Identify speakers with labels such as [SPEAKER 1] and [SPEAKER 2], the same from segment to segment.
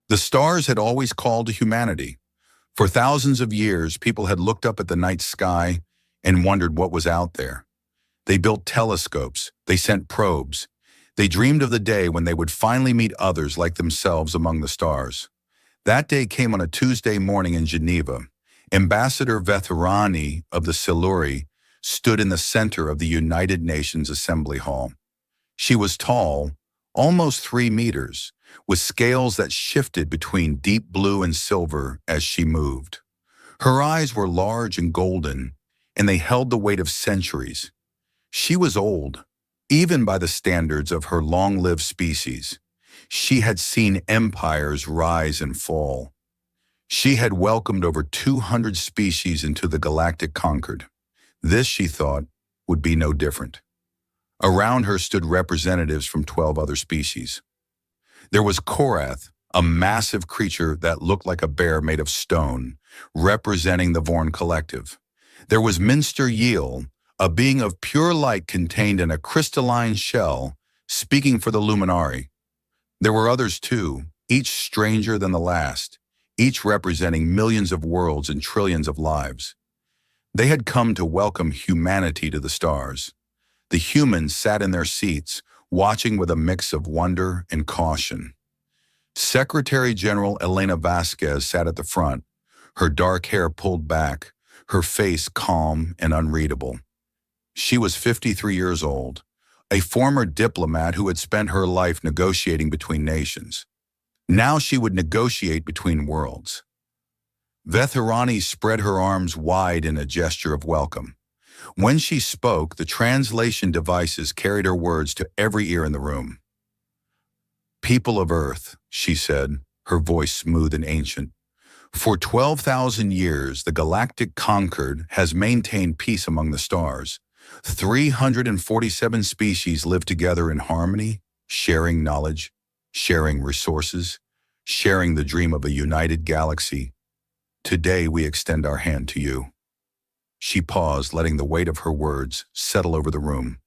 [SPEAKER 1] The stars had always called to humanity. For thousands of years, people had looked up at the night sky and wondered what was out there. They built telescopes, they sent probes, they dreamed of the day when they would finally meet others like themselves among the stars. That day came on a Tuesday morning in Geneva. Ambassador Vetherani of the Siluri stood in the center of the United Nations Assembly Hall. She was tall, almost 3 meters, with scales that shifted between deep blue and silver as she moved. Her eyes were large and golden, and they held the weight of centuries. She was old, even by the standards of her long-lived species. She had seen empires rise and fall. She had welcomed over 200 species into the Galactic Concord. This, she thought, would be no different. Around her stood representatives from 12 other species. There was Korath, a massive creature that looked like a bear made of stone, representing the Vorn Collective. There was Minster Yiel, a being of pure light contained in a crystalline shell, speaking for the Luminari. There were others too, each stranger than the last, each representing millions of worlds and trillions of lives. They had come to welcome humanity to the stars. The humans sat in their seats, watching with a mix of wonder and caution. Secretary General Elena Vasquez sat at the front, her dark hair pulled back, her face calm and unreadable. She was 53 years old, a former diplomat who had spent her life negotiating between nations. Now she would negotiate between worlds. Vetherani spread her arms wide in a gesture of welcome. When she spoke, the translation devices carried her words to every ear in the room. "People of Earth," she said, her voice smooth and ancient. "For 12,000 years, the Galactic Concord has maintained peace among the stars. 347 species live together in harmony, sharing knowledge, sharing resources, sharing the dream of a united galaxy. Today we extend our hand to you." She paused, letting the weight of her words settle over the room.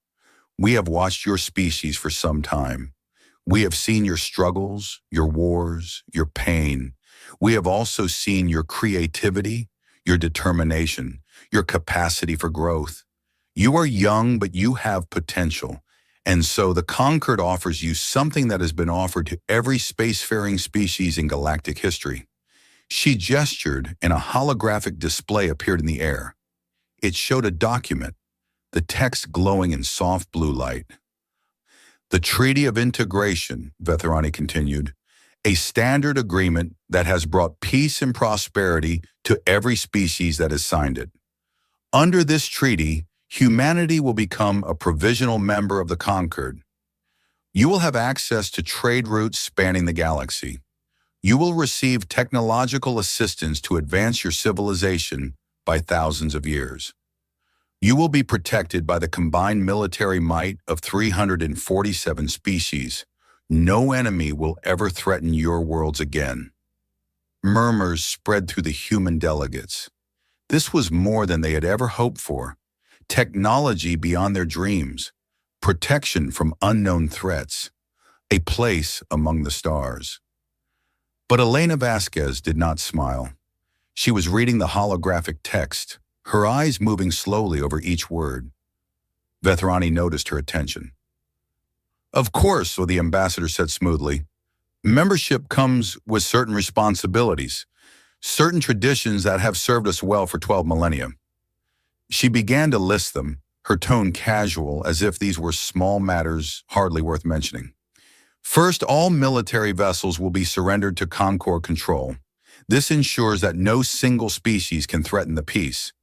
[SPEAKER 1] "We have watched your species for some time. We have seen your struggles, your wars, your pain. We have also seen your creativity, your determination, your capacity for growth. You are young, but you have potential. And so the Concord offers you something that has been offered to every spacefaring species in galactic history." She gestured, and a holographic display appeared in the air. It showed a document, the text glowing in soft blue light. "The Treaty of Integration," Vetherani continued, "a standard agreement that has brought peace and prosperity to every species that has signed it. Under this treaty, humanity will become a provisional member of the Concord. You will have access to trade routes spanning the galaxy. You will receive technological assistance to advance your civilization by thousands of years. You will be protected by the combined military might of 347 species. No enemy will ever threaten your worlds again." Murmurs spread through the human delegates. This was more than they had ever hoped for. Technology beyond their dreams, protection from unknown threats, a place among the stars. But Elena Vasquez did not smile. She was reading the holographic text, her eyes moving slowly over each word. Vetherani noticed her attention. "Of course," the ambassador said smoothly, "membership comes with certain responsibilities, certain traditions that have served us well for 12 millennia. She began to list them, her tone casual, as if these were small matters hardly worth mentioning. "First, all military vessels will be surrendered to Concord control. This ensures that no single species can threaten the peace.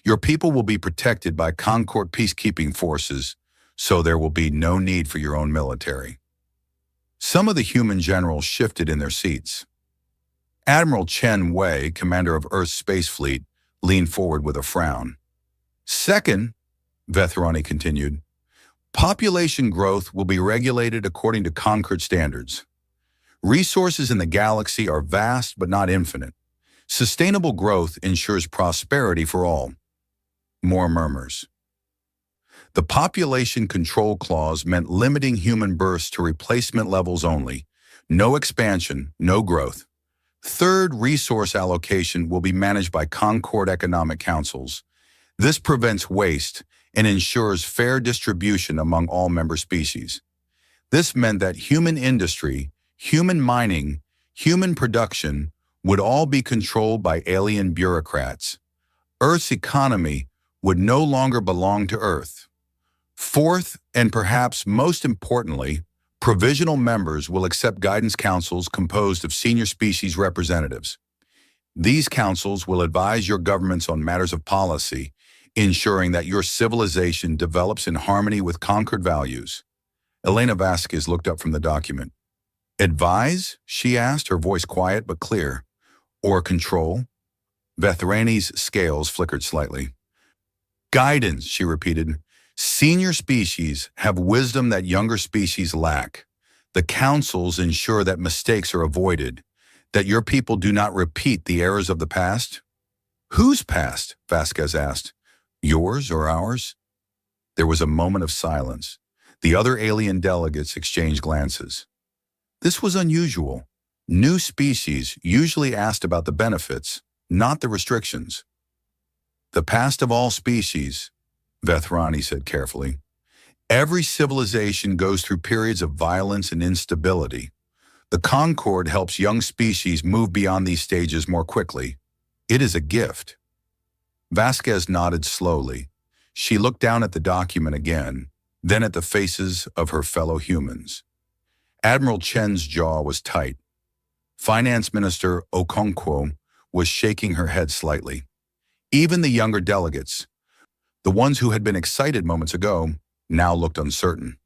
[SPEAKER 1] Your people will be protected by Concord peacekeeping forces, so there will be no need for your own military." Some of the human generals shifted in their seats. Admiral Chen Wei, commander of Earth's space fleet, leaned forward with a frown. "Second," Vetherani continued, "population growth will be regulated according to Concord standards. Resources in the galaxy are vast but not infinite. Sustainable growth ensures prosperity for all." More murmurs. The population control clause meant limiting human births to replacement levels only. No expansion, no growth. Third, resource allocation will be managed by Concord Economic Councils. This prevents waste and ensures fair distribution among all member species. This meant that human industry, human mining, human production would all be controlled by alien bureaucrats. Earth's economy would no longer belong to Earth. Fourth, and perhaps most importantly, provisional members will accept guidance councils composed of senior species representatives. These councils will advise your governments on matters of policy, ensuring that your civilization develops in harmony with Concord values. Elena Vasquez looked up from the document. Advise? She asked, her voice quiet but clear. Or control? Vethrani's scales flickered slightly. Guidance, she repeated. Senior species have wisdom that younger species lack. The councils ensure that mistakes are avoided, that your people do not repeat the errors of the past. Whose past? Vasquez asked. Yours or ours? There was a moment of silence. The other alien delegates exchanged glances. This was unusual. New species usually asked about the benefits, not the restrictions. The past of all species, Vethrani said carefully. Every civilization goes through periods of violence and instability. The Concord helps young species move beyond these stages more quickly. It is a gift. Vasquez nodded slowly. She looked down at the document again, then at the faces of her fellow humans. Admiral Chen's jaw was tight. Finance Minister Okonkwo was shaking her head slightly. Even the younger delegates, the ones who had been excited moments ago, now looked uncertain.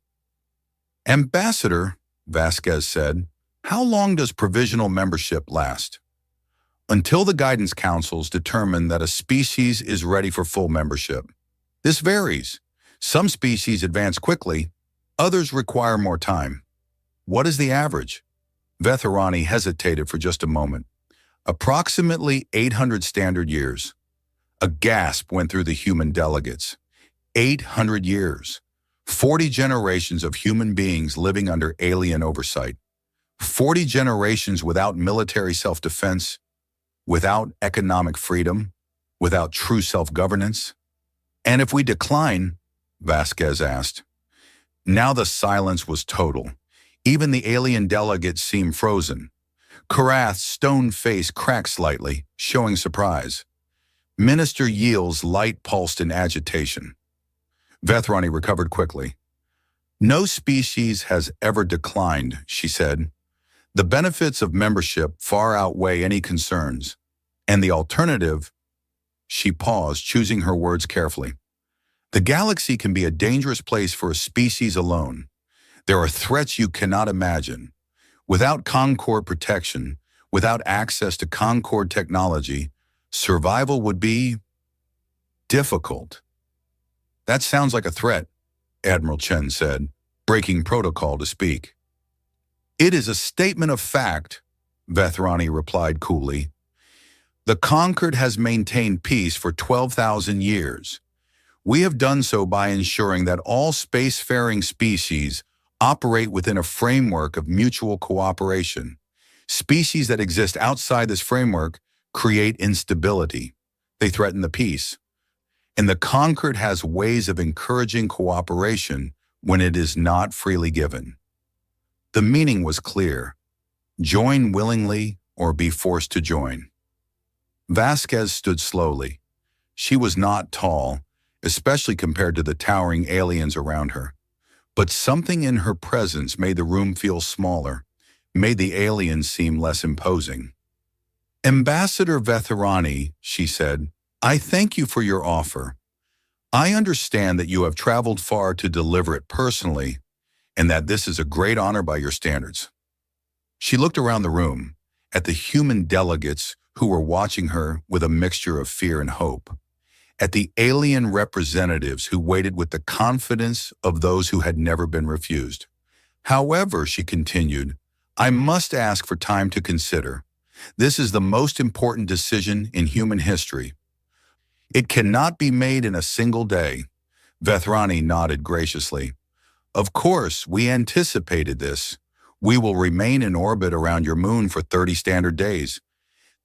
[SPEAKER 1] Ambassador, Vasquez said, how long does provisional membership last? Until the guidance councils determine that a species is ready for full membership. This varies. Some species advance quickly, others require more time. What is the average? Vethrani hesitated for just a moment. Approximately 800 standard years. A gasp went through the human delegates. 800 years. 40 generations of human beings living under alien oversight. 40 generations without military self-defense, without economic freedom, without true self-governance. And if we decline, Vasquez asked. Now the silence was total. Even the alien delegates seemed frozen. Karath's stone face cracked slightly, showing surprise. Minister Yield's light pulsed in agitation. Vethrani recovered quickly. No species has ever declined, she said. The benefits of membership far outweigh any concerns. And the alternative, she paused, choosing her words carefully. The galaxy can be a dangerous place for a species alone. There are threats you cannot imagine. Without Concord protection, without access to Concord technology, survival would be difficult. That sounds like a threat, Admiral Chen said, breaking protocol to speak. It is a statement of fact, Vethrani replied coolly. The Concord has maintained peace for 12,000 years. We have done so by ensuring that all spacefaring species operate within a framework of mutual cooperation. Species that exist outside this framework create instability. They threaten the peace. And the Concord has ways of encouraging cooperation when it is not freely given. The meaning was clear. Join willingly or be forced to join. Vasquez stood slowly. She was not tall, especially compared to the towering aliens around her. But something in her presence made the room feel smaller, made the aliens seem less imposing. Ambassador Vethrani, she said, I thank you for your offer. I understand that you have traveled far to deliver it personally, and that this is a great honor by your standards. She looked around the room, at the human delegates who were watching her with a mixture of fear and hope, at the alien representatives who waited with the confidence of those who had never been refused. However, she continued, I must ask for time to consider. This is the most important decision in human history. It cannot be made in a single day. Vethrani nodded graciously. Of course, we anticipated this. We will remain in orbit around your moon for 30 standard days,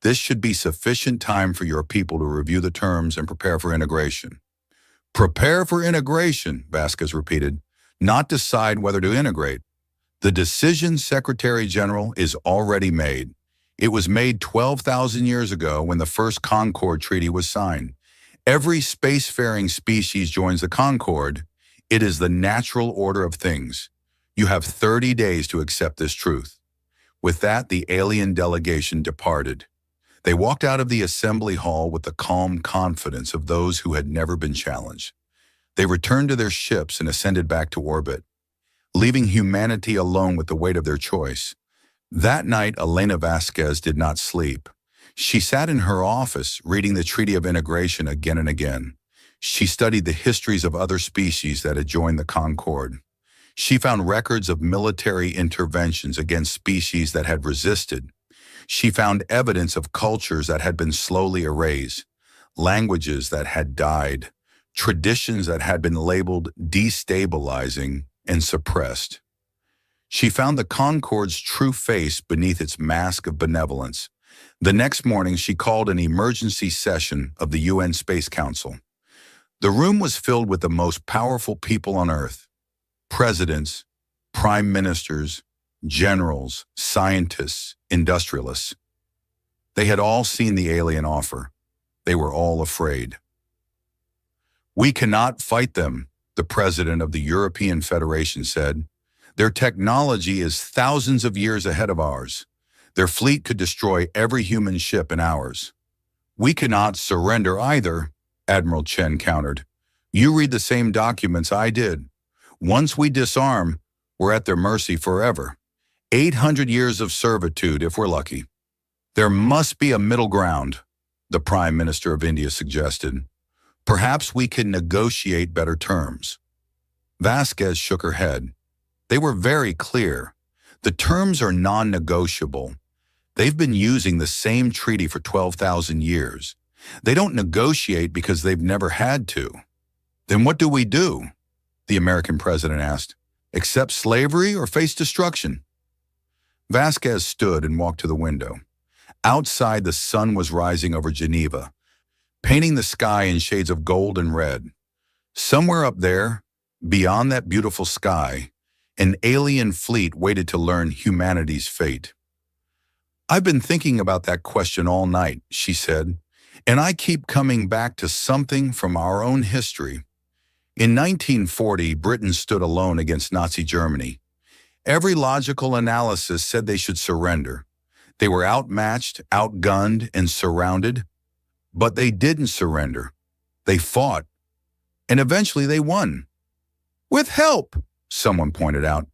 [SPEAKER 1] This should be sufficient time for your people to review the terms and prepare for integration. Prepare for integration, Vasquez repeated, not decide whether to integrate. The decision, Secretary General, is already made. It was made 12,000 years ago when the first Concord Treaty was signed. Every spacefaring species joins the Concord. It is the natural order of things. You have 30 days to accept this truth. With that, the alien delegation departed. They walked out of the assembly hall with the calm confidence of those who had never been challenged. They returned to their ships and ascended back to orbit, leaving humanity alone with the weight of their choice. That night, Elena Vasquez did not sleep. She sat in her office, reading the Treaty of Integration again and again. She studied the histories of other species that had joined the Concord. She found records of military interventions against species that had resisted. She found evidence of cultures that had been slowly erased, languages that had died, traditions that had been labeled destabilizing and suppressed. She found the Concord's true face beneath its mask of benevolence. The next morning, she called an emergency session of the UN Space Council. The room was filled with the most powerful people on Earth: presidents, prime ministers, generals, scientists, industrialists. They had all seen the alien offer. They were all afraid. "We cannot fight them," the president of the European Federation said. "Their technology is thousands of years ahead of ours. Their fleet could destroy every human ship in hours." "We cannot surrender either," Admiral Chen countered. "You read the same documents I did. Once we disarm, we're at their mercy forever. 800 years of servitude if we're lucky." "There must be a middle ground," the Prime Minister of India suggested. "Perhaps we can negotiate better terms." Vasquez shook her head. They were very clear. The terms are non-negotiable. They've been using the same treaty for 12,000 years. They don't negotiate because they've never had to. "Then what do we do?" the American president asked. "Accept slavery or face destruction?" Vasquez stood and walked to the window. Outside, the sun was rising over Geneva, painting the sky in shades of gold and red. Somewhere up there, beyond that beautiful sky, an alien fleet waited to learn humanity's fate. "I've been thinking about that question all night," she said, "and I keep coming back to something from our own history. In 1940, Britain stood alone against Nazi Germany. Every logical analysis said they should surrender. They were outmatched, outgunned, and surrounded. But they didn't surrender. They fought. And eventually they won. With help, someone pointed out.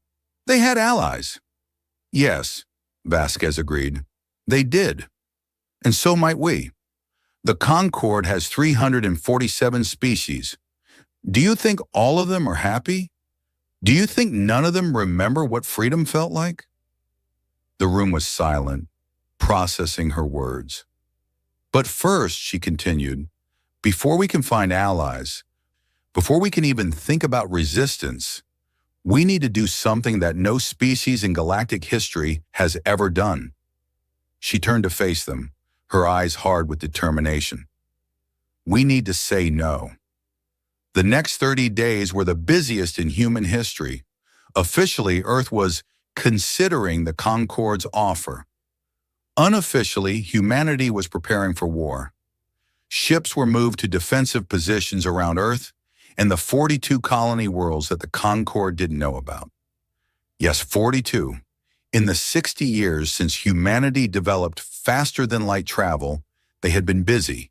[SPEAKER 1] They had allies." "Yes," Vasquez agreed. "They did. And so might we. The Concord has 347 species. Do you think all of them are happy? Do you think none of them remember what freedom felt like?" The room was silent, processing her words. "But first," she continued, "before we can find allies, before we can even think about resistance, we need to do something that no species in galactic history has ever done." She turned to face them, her eyes hard with determination. "We need to say no." The next 30 days were the busiest in human history. Officially, Earth was considering the Concord's offer. Unofficially, humanity was preparing for war. Ships were moved to defensive positions around Earth and the 42 colony worlds that the Concord didn't know about. Yes, 42. In the 60 years since humanity developed faster-than-light travel, they had been busy.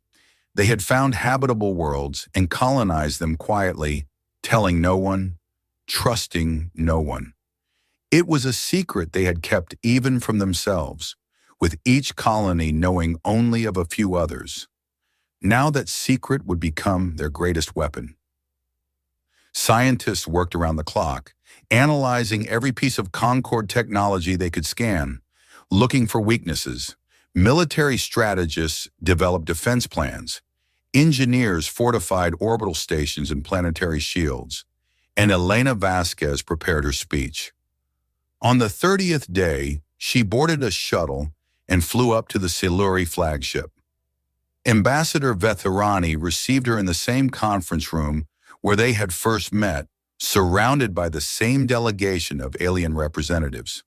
[SPEAKER 1] They had found habitable worlds and colonized them quietly, telling no one, trusting no one. It was a secret they had kept even from themselves, with each colony knowing only of a few others. Now that secret would become their greatest weapon. Scientists worked around the clock, analyzing every piece of Concord technology they could scan, looking for weaknesses. Military strategists developed defense plans. Engineers fortified orbital stations and planetary shields. And Elena Vasquez prepared her speech. On the 30th day, she boarded a shuttle and flew up to the Siluri flagship. Ambassador Vetharani received her in the same conference room where they had first met, surrounded by the same delegation of alien representatives.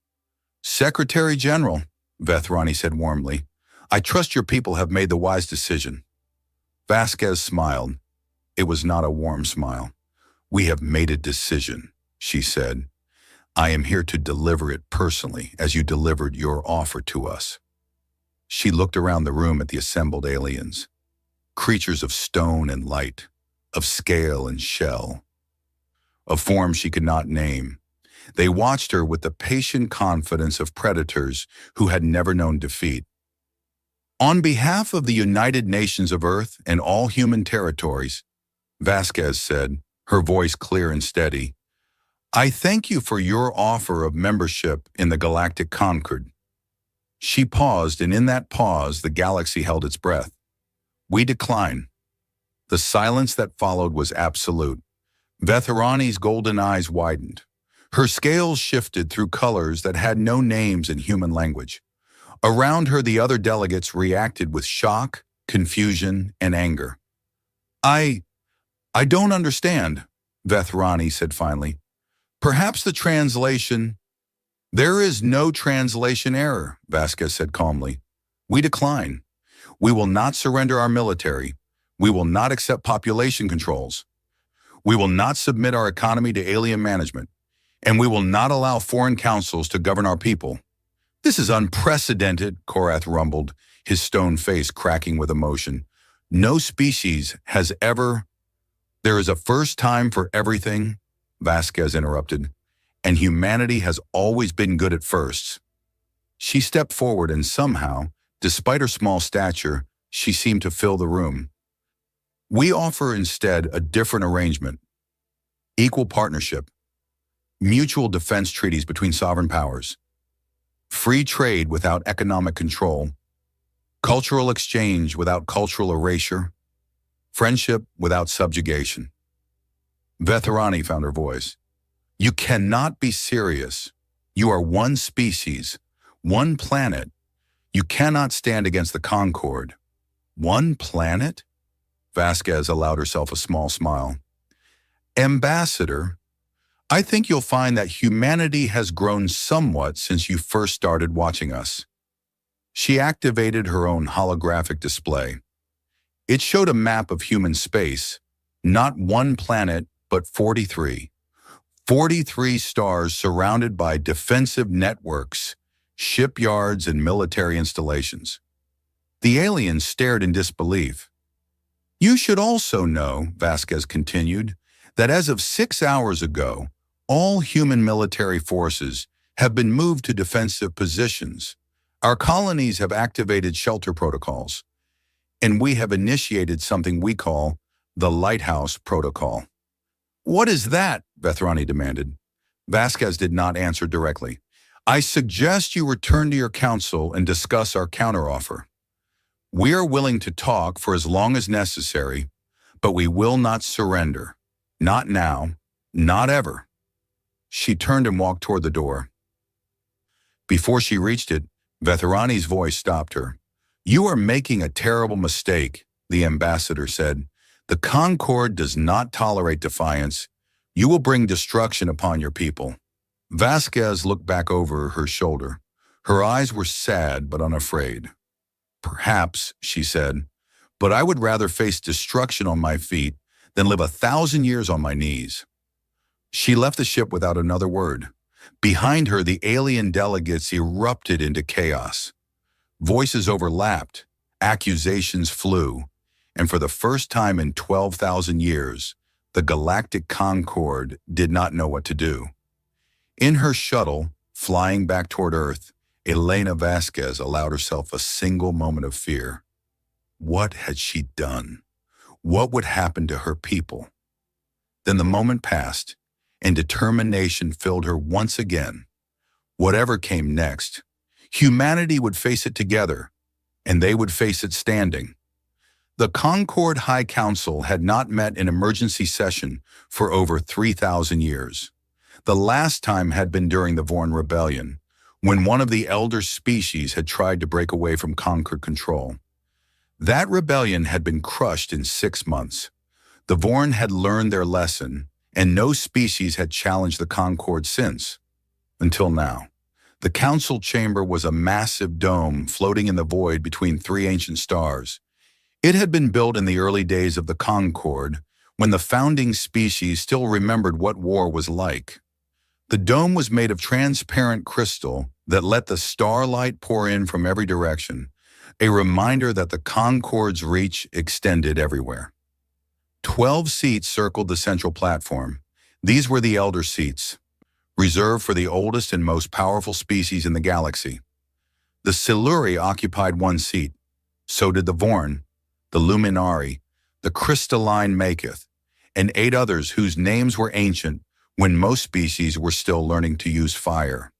[SPEAKER 1] "Secretary General," Vetharani said warmly, "I trust your people have made the wise decision." Vasquez smiled. It was not a warm smile. "We have made a decision," she said. "I am here to deliver it personally, as you delivered your offer to us." She looked around the room at the assembled aliens, creatures of stone and light, of scale and shell, of form she could not name. They watched her with the patient confidence of predators who had never known defeat. "On behalf of the United Nations of Earth and all human territories," Vasquez said, her voice clear and steady, "I thank you for your offer of membership in the Galactic Concord." She paused, and in that pause, the galaxy held its breath. "We decline." The silence that followed was absolute. Vetharani's golden eyes widened. Her scales shifted through colors that had no names in human language. Around her, the other delegates reacted with shock, confusion, and anger. I don't understand," Vetharani said finally. "Perhaps the translation—" "There is no translation error," Vasquez said calmly. "We decline. We will not surrender our military. We will not accept population controls. We will not submit our economy to alien management. And we will not allow foreign councils to govern our people." "This is unprecedented," Korath rumbled, his stone face cracking with emotion. "No species has ever—" "There is a first time for everything," Vasquez interrupted, "and humanity has always been good at firsts." She stepped forward, and somehow, despite her small stature, she seemed to fill the room. "We offer instead a different arrangement. Equal partnership. Mutual defense treaties between sovereign powers. Free trade without economic control. Cultural exchange without cultural erasure. Friendship without subjugation." Vetharani found her voice. "You cannot be serious. You are one species, one planet. You cannot stand against the Concord." "One planet?" Vasquez allowed herself a small smile. "Ambassador, I think you'll find that humanity has grown somewhat since you first started watching us." She activated her own holographic display. It showed a map of human space, not one planet, but 43. 43 stars surrounded by defensive networks, shipyards, and military installations. The aliens stared in disbelief. "You should also know," Vasquez continued, "that as of 6 hours ago, all human military forces have been moved to defensive positions. Our colonies have activated shelter protocols, and we have initiated something we call the Lighthouse Protocol." "What is that?" Vetharani demanded. Vasquez did not answer directly. "I suggest you return to your council and discuss our counteroffer. We are willing to talk for as long as necessary, but we will not surrender. Not now, not ever." She turned and walked toward the door. Before she reached it, Vetharani's voice stopped her. "You are making a terrible mistake," the ambassador said. "The Concord does not tolerate defiance. You will bring destruction upon your people." Vasquez looked back over her shoulder. Her eyes were sad but unafraid. "Perhaps," she said, "but I would rather face destruction on my feet than live 1,000 years on my knees." She left the ship without another word. Behind her, the alien delegates erupted into chaos. Voices overlapped, accusations flew, and for the first time in 12,000 years, the Galactic Concord did not know what to do. In her shuttle, flying back toward Earth, Elena Vasquez allowed herself a single moment of fear. What had she done? What would happen to her people? Then the moment passed, and determination filled her once again. Whatever came next, humanity would face it together, and they would face it standing. The Concord High Council had not met in emergency session for over 3,000 years. The last time had been during the Vorn Rebellion, when one of the elder species had tried to break away from Concord control. That rebellion had been crushed in 6 months. The Vorn had learned their lesson, and no species had challenged the Concord since. Until now. The council chamber was a massive dome floating in the void between 3 ancient stars. It had been built in the early days of the Concord, when the founding species still remembered what war was like. The dome was made of transparent crystal that let the starlight pour in from every direction, a reminder that the Concord's reach extended everywhere. 12 seats circled the central platform. These were the elder seats, reserved for the oldest and most powerful species in the galaxy. The Siluri occupied 1 seat. So did the Vorn, the Luminari, the Crystalline Maketh, and 8 others whose names were ancient when most species were still learning to use fire.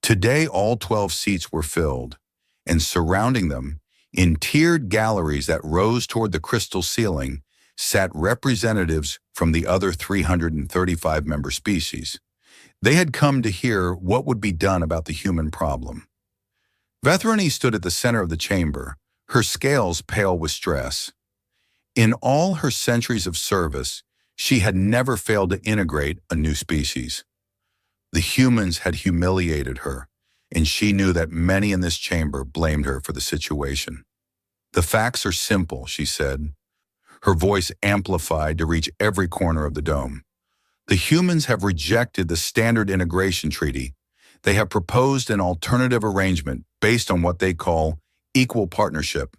[SPEAKER 1] Today, all 12 seats were filled, and surrounding them, in tiered galleries that rose toward the crystal ceiling, sat representatives from the other 335 member species. They had come to hear what would be done about the human problem. Vethrani stood at the center of the chamber, her scales pale with stress. In all her centuries of service, she had never failed to integrate a new species. The humans had humiliated her, and she knew that many in this chamber blamed her for the situation. "The facts are simple," she said, her voice amplified to reach every corner of the dome. "The humans have rejected the standard integration treaty. They have proposed an alternative arrangement based on what they call equal partnership.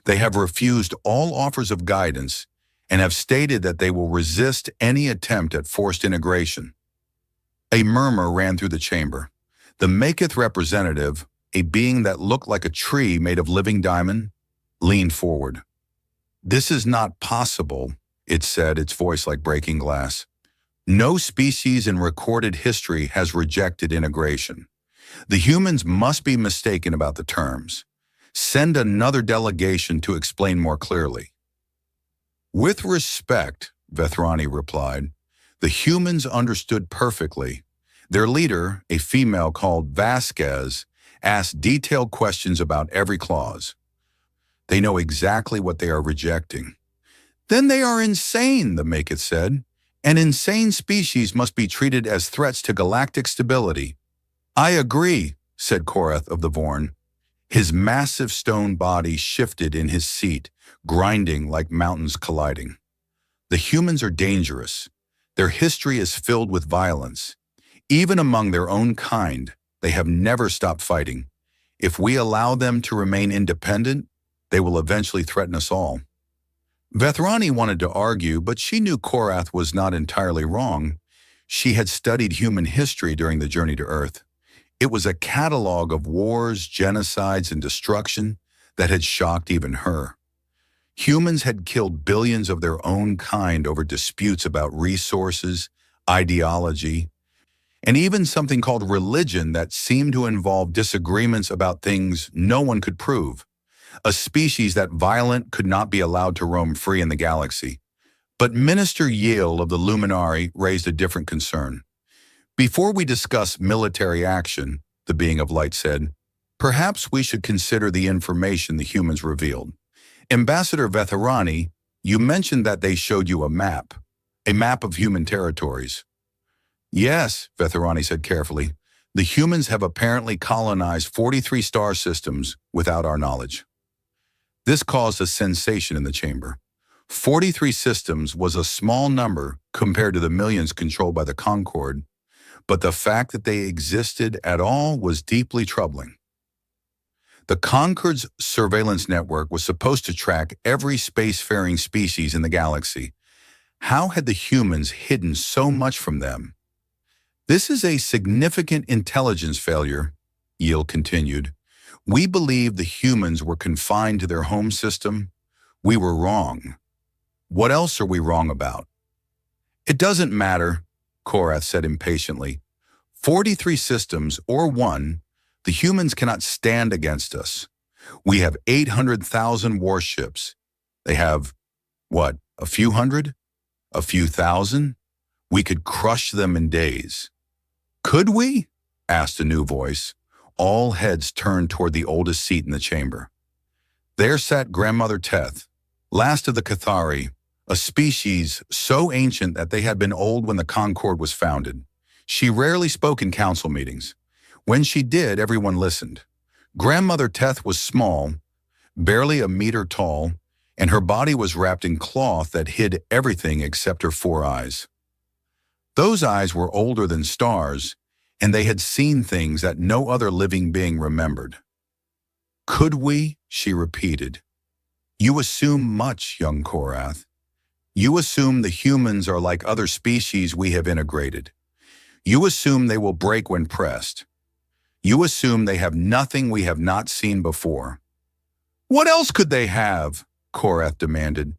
[SPEAKER 1] They have refused all offers of guidance and have stated that they will resist any attempt at forced integration." A murmur ran through the chamber. The Maketh representative, a being that looked like a tree made of living diamond, leaned forward. "This is not possible," it said, its voice like breaking glass. "No species in recorded history has rejected integration. The humans must be mistaken about the terms. Send another delegation to explain more clearly." "With respect," Vethrani replied, "the humans understood perfectly. Their leader, a female called Vasquez, asked detailed questions about every clause. They know exactly what they are rejecting." "Then they are insane," the Maketh said. "An insane species must be treated as threats to galactic stability." "I agree," said Korath of the Vorn. His massive stone body shifted in his seat, grinding like mountains colliding. "The humans are dangerous. Their history is filled with violence. Even among their own kind, they have never stopped fighting. If we allow them to remain independent, they will eventually threaten us all." Vethrani wanted to argue, but she knew Korath was not entirely wrong. She had studied human history during the journey to Earth. It was a catalog of wars, genocides, and destruction that had shocked even her. Humans had killed billions of their own kind over disputes about resources, ideology, and even something called religion that seemed to involve disagreements about things no one could prove. A species that violent could not be allowed to roam free in the galaxy. But Minister Yale of the Luminari raised a different concern. "Before we discuss military action," the being of light said, "perhaps we should consider the information the humans revealed. Ambassador Vethrani, you mentioned that they showed you a map of human territories." "Yes," Vethrani said carefully, "the humans have apparently colonized 43 star systems without our knowledge." This caused a sensation in the chamber. 43 systems was a small number compared to the millions controlled by the Concord, but the fact that they existed at all was deeply troubling. The Concord's surveillance network was supposed to track every spacefaring species in the galaxy. How had the humans hidden so much from them? "This is a significant intelligence failure," Yale continued. "We believed the humans were confined to their home system. We were wrong. What else are we wrong about?" "It doesn't matter," Korath said impatiently. 43 systems, or one, the humans cannot stand against us. We have 800,000 warships. They have, what, a few hundred? A few thousand? We could crush them in days." "Could we?" asked a new voice. All heads turned toward the oldest seat in the chamber. There sat Grandmother Teth, last of the Cathari, a species so ancient that they had been old when the Concord was founded. She rarely spoke in council meetings. When she did, everyone listened. Grandmother Teth was small, barely a meter tall, and her body was wrapped in cloth that hid everything except her 4 eyes. Those eyes were older than stars, and they had seen things that no other living being remembered. "Could we?" she repeated. "You assume much, young Korath. You assume the humans are like other species we have integrated. You assume they will break when pressed. You assume they have nothing we have not seen before." "What else could they have?" Korath demanded.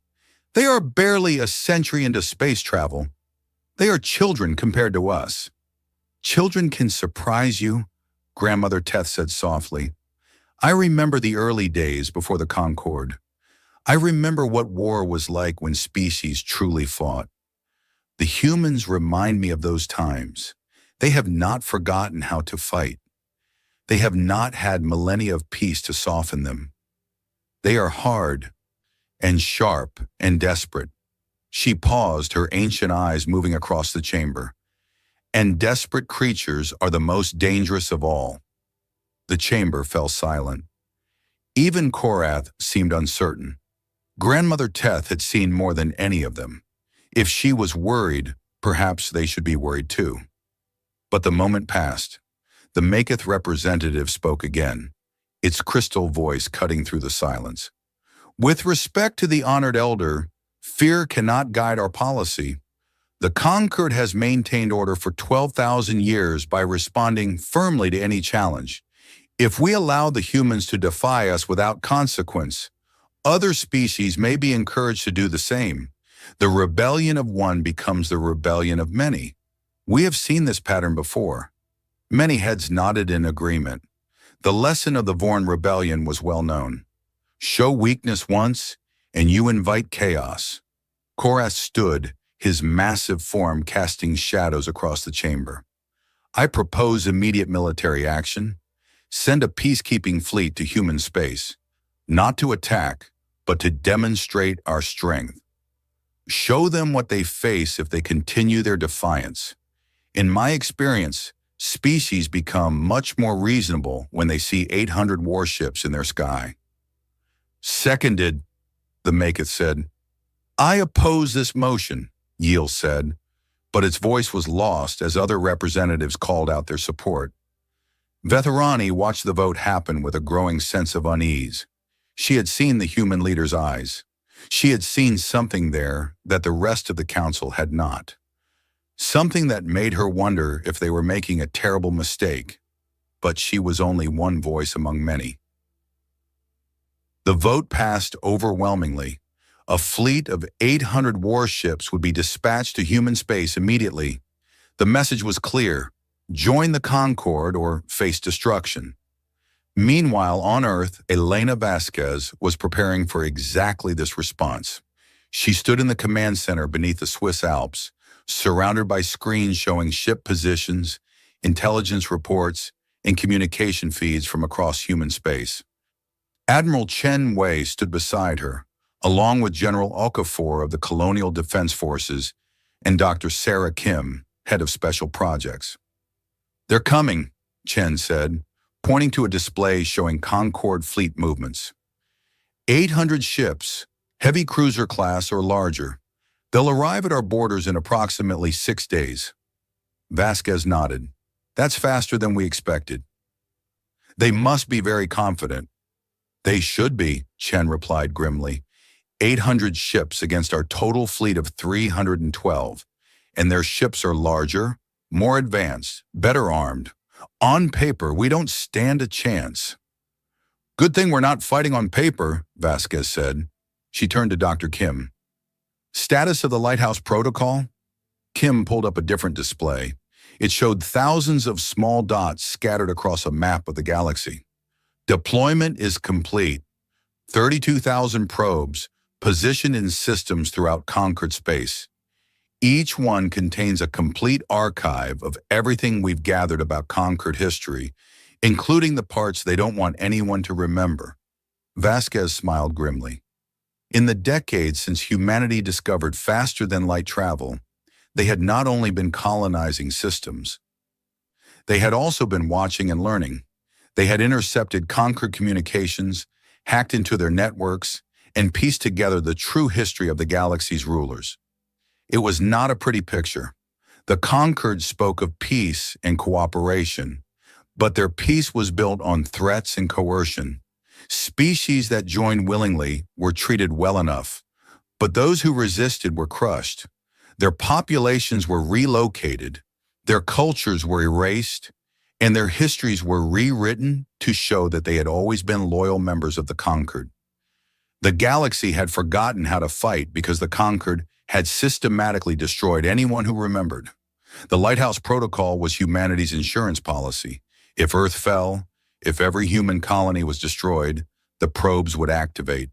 [SPEAKER 1] "They are barely a century into space travel. They are children compared to us." "Children can surprise you," Grandmother Teth said softly. "I remember the early days before the Concord. I remember what war was like when species truly fought. The humans remind me of those times. They have not forgotten how to fight. They have not had millennia of peace to soften them. They are hard and sharp and desperate." She paused, her ancient eyes moving across the chamber. "And desperate creatures are the most dangerous of all." The chamber fell silent. Even Korath seemed uncertain. Grandmother Teth had seen more than any of them. If she was worried, perhaps they should be worried too. But the moment passed. The Maketh representative spoke again, its crystal voice cutting through the silence. "With respect to the honored elder, fear cannot guide our policy. The Concord has maintained order for 12,000 years by responding firmly to any challenge. If we allow the humans to defy us without consequence, other species may be encouraged to do the same. The rebellion of one becomes the rebellion of many. We have seen this pattern before." Many heads nodded in agreement. The lesson of the Vorn rebellion was well known. Show weakness once, and you invite chaos. Korath stood, his massive form casting shadows across the chamber. "I propose immediate military action. Send a peacekeeping fleet to human space, not to attack, but to demonstrate our strength. Show them what they face if they continue their defiance. In my experience, species become much more reasonable when they see 800 warships in their sky." "Seconded," the Maketh said. "I oppose this motion," Yiel said, but its voice was lost as other representatives called out their support. Vetharani watched the vote happen with a growing sense of unease. She had seen the human leader's eyes. She had seen something there that the rest of the council had not. Something that made her wonder if they were making a terrible mistake, but she was only one voice among many. The vote passed overwhelmingly. A fleet of 800 warships would be dispatched to human space immediately. The message was clear: join the Concord or face destruction. Meanwhile, on Earth, Elena Vasquez was preparing for exactly this response. She stood in the command center beneath the Swiss Alps, surrounded by screens showing ship positions, intelligence reports, and communication feeds from across human space. Admiral Chen Wei stood beside her, along with General Okafor of the Colonial Defense Forces and Dr. Sarah Kim, head of special projects. "They're coming," Chen said, pointing to a display showing Concord fleet movements. 800 ships, heavy cruiser class or larger. They'll arrive at our borders in approximately 6 days. Vasquez nodded. "That's faster than we expected." "They must be very confident." "They should be," Chen replied grimly. 800 ships against our total fleet of 312. And their ships are larger, more advanced, better armed. On paper, we don't stand a chance. "Good thing we're not fighting on paper," Vasquez said. She turned to Dr. Kim. "Status of the Lighthouse Protocol?" Kim pulled up a different display. It showed thousands of small dots scattered across a map of the galaxy. "Deployment is complete. 32,000 probes, positioned in systems throughout Concord space. Each one contains a complete archive of everything we've gathered about Concord history, including the parts they don't want anyone to remember. Vasquez smiled grimly. In the decades since humanity discovered faster-than-light travel, they had not only been colonizing systems, they had also been watching and learning. They had intercepted conquered communications, hacked into their networks, and pieced together the true history of the galaxy's rulers. It was not a pretty picture. The conquered spoke of peace and cooperation, but their peace was built on threats and coercion. Species that joined willingly were treated well enough, but those who resisted were crushed. Their populations were relocated, their cultures were erased, and their histories were rewritten to show that they had always been loyal members of the conquered. The galaxy had forgotten how to fight because the conquered had systematically destroyed anyone who remembered. The Lighthouse Protocol was humanity's insurance policy. If Earth fell, if every human colony was destroyed, the probes would activate.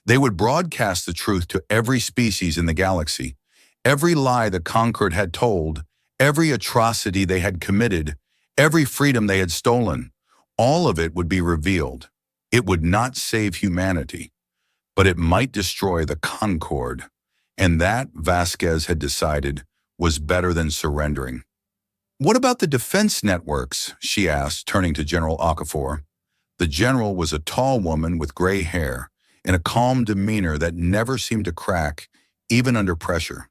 [SPEAKER 1] They would broadcast the truth to every species in the galaxy. Every lie the conquered had told, every atrocity they had committed, every freedom they had stolen, all of it would be revealed. It would not save humanity, but it might destroy the Concord. And that, Vasquez had decided, was better than surrendering. "What about the defense networks?" she asked, turning to General Okafor. The general was a tall woman with gray hair and a calm demeanor that never seemed to crack, even under pressure.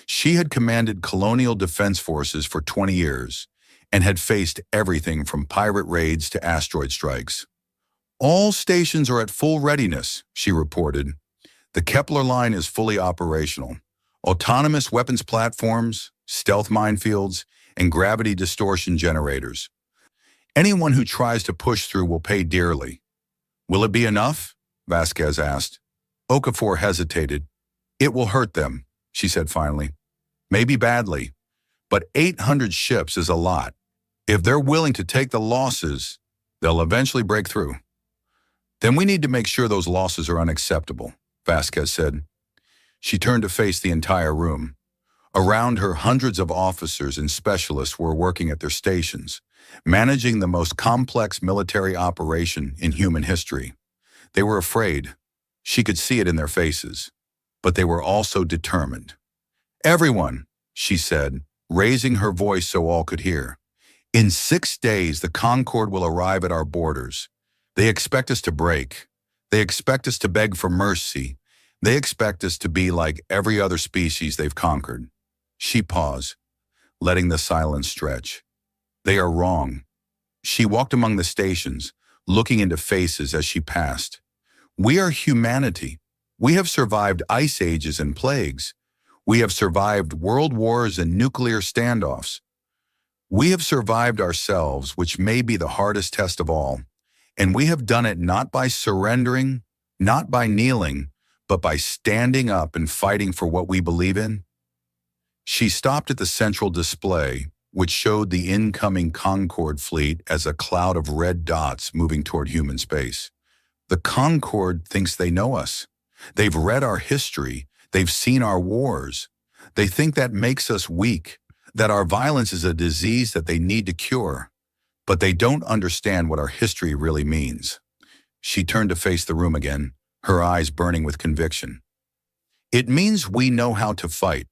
[SPEAKER 1] She had commanded colonial defense forces for 20 years and had faced everything from pirate raids to asteroid strikes. "All stations are at full readiness," she reported. "The Kepler line is fully operational. Autonomous weapons platforms, stealth minefields, and gravity distortion generators. Anyone who tries to push through will pay dearly." "Will it be enough?" Vasquez asked. Okafor hesitated. "It will hurt them," she said finally. "Maybe badly, but 800 ships is a lot. If they're willing to take the losses, they'll eventually break through." "Then we need to make sure those losses are unacceptable," Vasquez said. She turned to face the entire room. Around her, hundreds of officers and specialists were working at their stations, managing the most complex military operation in human history. They were afraid. She could see it in their faces. But they were also determined. "Everyone," she said, raising her voice so all could hear. "In 6 days, the Concord will arrive at our borders. They expect us to break. They expect us to beg for mercy. They expect us to be like every other species they've conquered." She paused, letting the silence stretch. "They are wrong." She walked among the stations, looking into faces as she passed. "We are humanity. We have survived ice ages and plagues. We have survived world wars and nuclear standoffs. We have survived ourselves, which may be the hardest test of all. And we have done it not by surrendering, not by kneeling, but by standing up and fighting for what we believe in." She stopped at the central display, which showed the incoming Concorde fleet as a cloud of red dots moving toward human space. "The Concorde thinks they know us. They've read our history. They've seen our wars. They think that makes us weak, that our violence is a disease that they need to cure. But they don't understand what our history really means." She turned to face the room again, her eyes burning with conviction. "It means we know how to fight.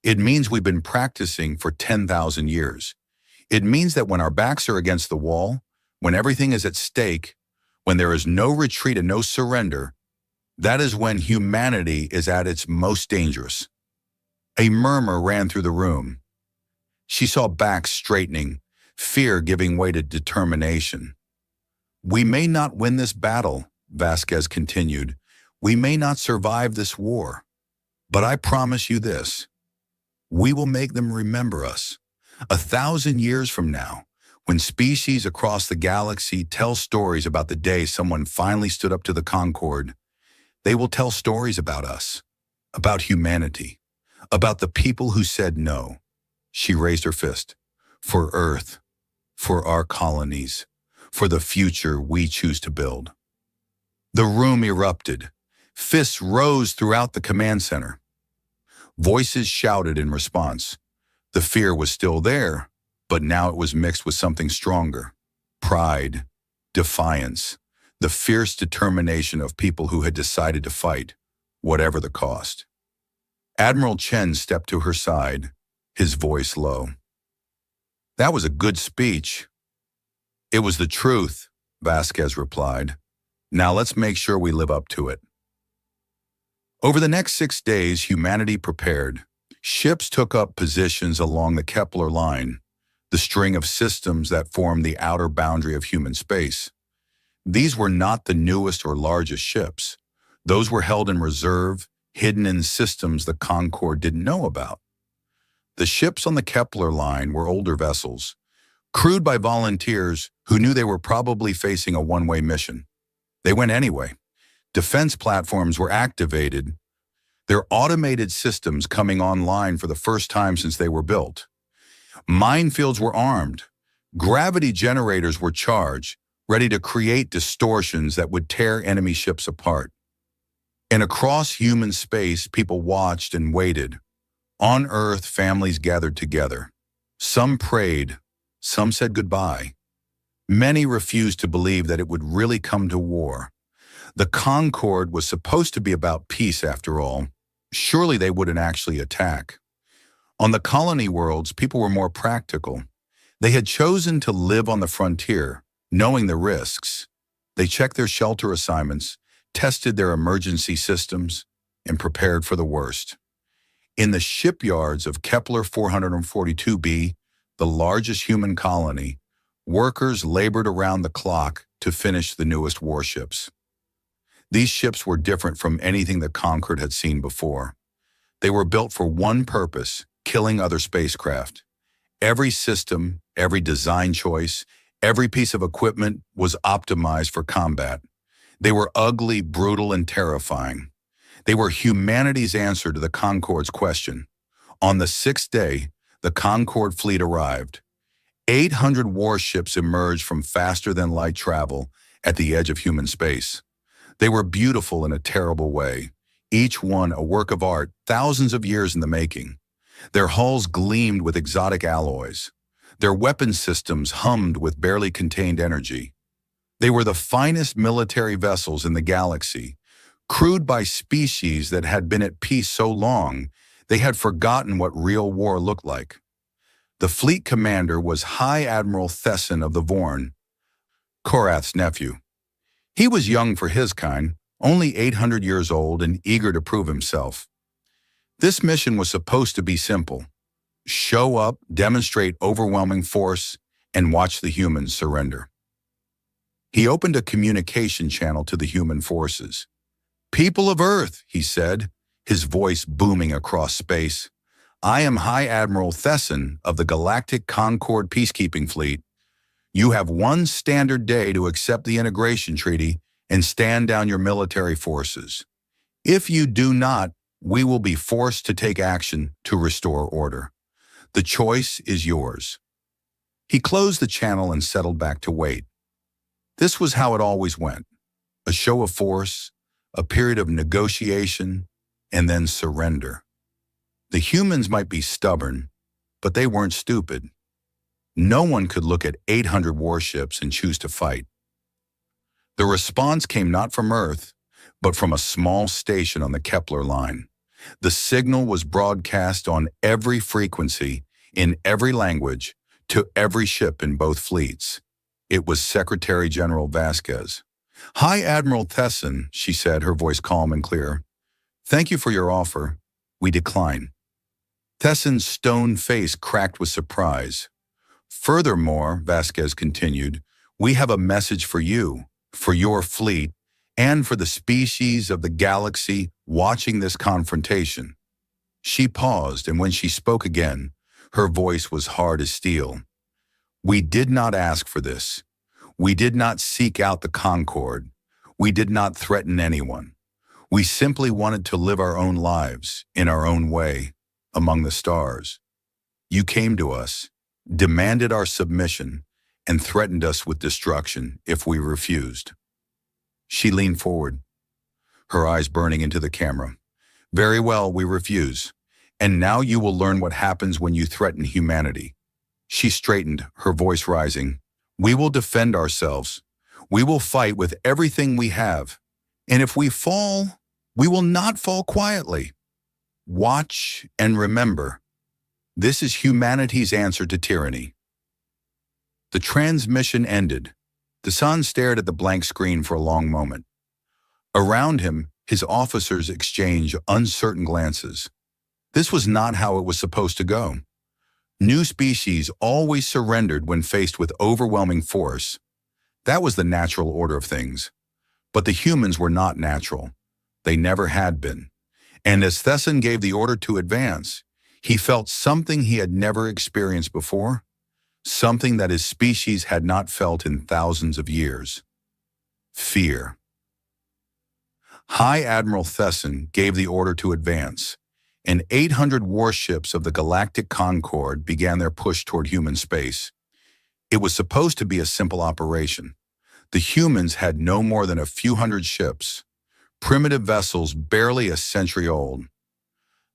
[SPEAKER 1] It means we've been practicing for 10,000 years. It means that when our backs are against the wall, when everything is at stake, when there is no retreat and no surrender, that is when humanity is at its most dangerous." A murmur ran through the room. She saw backs straightening, fear giving way to determination. "We may not win this battle," Vasquez continued. "We may not survive this war. But I promise you this. We will make them remember us. 1,000 years from now, when species across the galaxy tell stories about the day someone finally stood up to the Concorde, they will tell stories about us, about humanity, about the people who said no." She raised her fist. "For Earth, for our colonies, for the future we choose to build." The room erupted. Fists rose throughout the command center. Voices shouted in response. The fear was still there, but now it was mixed with something stronger. pride, defiance, the fierce determination of people who had decided to fight, whatever the cost. Admiral Chen stepped to her side, his voice low. "That was a good speech." "It was the truth," Vasquez replied. "Now let's make sure we live up to it." Over the next 6 days, humanity prepared. Ships took up positions along the Kepler line, the string of systems that formed the outer boundary of human space. These were not the newest or largest ships. Those were held in reserve, hidden in systems the Concorde didn't know about. The ships on the Kepler line were older vessels, crewed by volunteers who knew they were probably facing a one-way mission. They went anyway. Defense platforms were activated, their automated systems coming online for the first time since they were built. Minefields were armed. Gravity generators were charged, ready to create distortions that would tear enemy ships apart. And across human space, people watched and waited. On Earth, families gathered together. Some prayed, some said goodbye. Many refused to believe that it would really come to war. The Concorde was supposed to be about peace after all. Surely they wouldn't actually attack. On the colony worlds, people were more practical. They had chosen to live on the frontier, knowing the risks. They checked their shelter assignments, tested their emergency systems, and prepared for the worst. In the shipyards of Kepler 442b, the largest human colony, workers labored around the clock to finish the newest warships. These ships were different from anything the Concorde had seen before. They were built for one purpose: killing other spacecraft. Every system, every design choice, every piece of equipment was optimized for combat. They were ugly, brutal, and terrifying. They were humanity's answer to the Concorde's question. On the 6th day, the Concorde fleet arrived. 800 warships emerged from faster-than-light travel at the edge of human space. They were beautiful in a terrible way, each one a work of art thousands of years in the making. Their hulls gleamed with exotic alloys. Their weapon systems hummed with barely contained energy. They were the finest military vessels in the galaxy, crewed by species that had been at peace so long they had forgotten what real war looked like. The fleet commander was High Admiral Thesson of the Vorn, Korath's nephew. He was young for his kind, only 800 years old and eager to prove himself. This mission was supposed to be simple: show up, demonstrate overwhelming force, and watch the humans surrender. He opened a communication channel to the human forces. "People of Earth," he said, his voice booming across space, "I am High Admiral Thesson of the Galactic Concorde Peacekeeping Fleet. You have one standard day to accept the integration treaty and stand down your military forces. If you do not, we will be forced to take action to restore order. The choice is yours." He closed the channel and settled back to wait. This was how it always went: a show of force, a period of negotiation, and then surrender. The humans might be stubborn, but they weren't stupid. No one could look at 800 warships and choose to fight. The response came not from Earth, but from a small station on the Kepler line. The signal was broadcast on every frequency, in every language, to every ship in both fleets. It was Secretary General Vasquez. "High Admiral Thesson," she said, her voice calm and clear. "Thank you for your offer. We decline." Thesson's stone face cracked with surprise. "Furthermore," Vasquez continued, "we have a message for you, for your fleet, and for the species of the galaxy watching this confrontation." She paused, and when she spoke again, her voice was hard as steel. "We did not ask for this. We did not seek out the Concorde. We did not threaten anyone. We simply wanted to live our own lives, in our own way, among the stars. You came to us, demanded our submission, and threatened us with destruction if we refused." She leaned forward, her eyes burning into the camera. "Very well, we refuse. And now you will learn what happens when you threaten humanity." She straightened, her voice rising. We will defend ourselves. We will fight with everything we have. And if we fall, we will not fall quietly. Watch and remember. This is humanity's answer to tyranny. The transmission ended. Dasan stared at the blank screen for a long moment. Around him, his officers exchanged uncertain glances. This was not how it was supposed to go. New species always surrendered when faced with overwhelming force. That was the natural order of things. But the humans were not natural. They never had been. And as Thesson gave the order to advance, he felt something he had never experienced before, something that his species had not felt in thousands of years. Fear. High Admiral Thesson gave the order to advance, and 800 warships of the Galactic Concord began their push toward human space. It was supposed to be a simple operation. The humans had no more than a few hundred ships, primitive vessels barely a century old.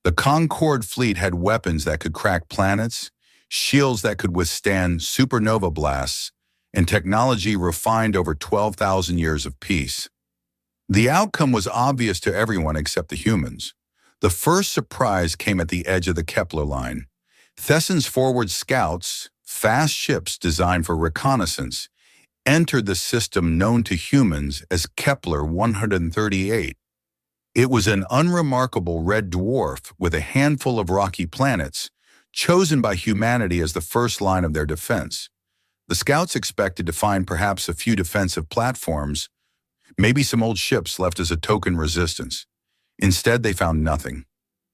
[SPEAKER 1] The Concord fleet had weapons that could crack planets, shields that could withstand supernova blasts, and technology refined over 12,000 years of peace. The outcome was obvious to everyone except the humans. The first surprise came at the edge of the Kepler line. Thesson's forward scouts, fast ships designed for reconnaissance, entered the system known to humans as Kepler 138. It was an unremarkable red dwarf with a handful of rocky planets, chosen by humanity as the first line of their defense. The scouts expected to find perhaps a few defensive platforms, maybe some old ships left as a token resistance. Instead, they found nothing.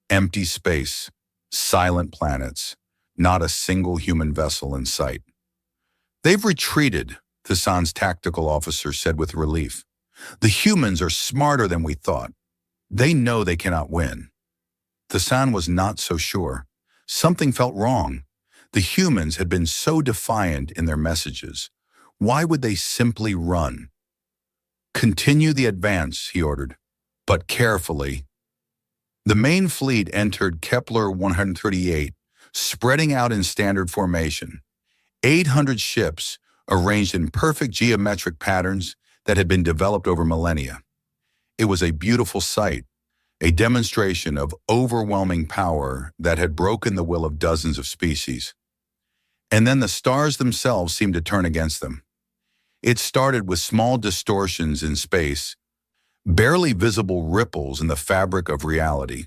[SPEAKER 1] Empty space, silent planets, not a single human vessel in sight. "They've retreated," Thessan's tactical officer said with relief. "The humans are smarter than we thought. They know they cannot win." Thessan was not so sure. Something felt wrong. The humans had been so defiant in their messages. Why would they simply run? "Continue the advance," he ordered, "but carefully." The main fleet entered Kepler 138, spreading out in standard formation. 800 ships, arranged in perfect geometric patterns that had been developed over millennia. It was a beautiful sight, a demonstration of overwhelming power that had broken the will of dozens of species. And then the stars themselves seemed to turn against them. It started with small distortions in space, barely visible ripples in the fabric of reality.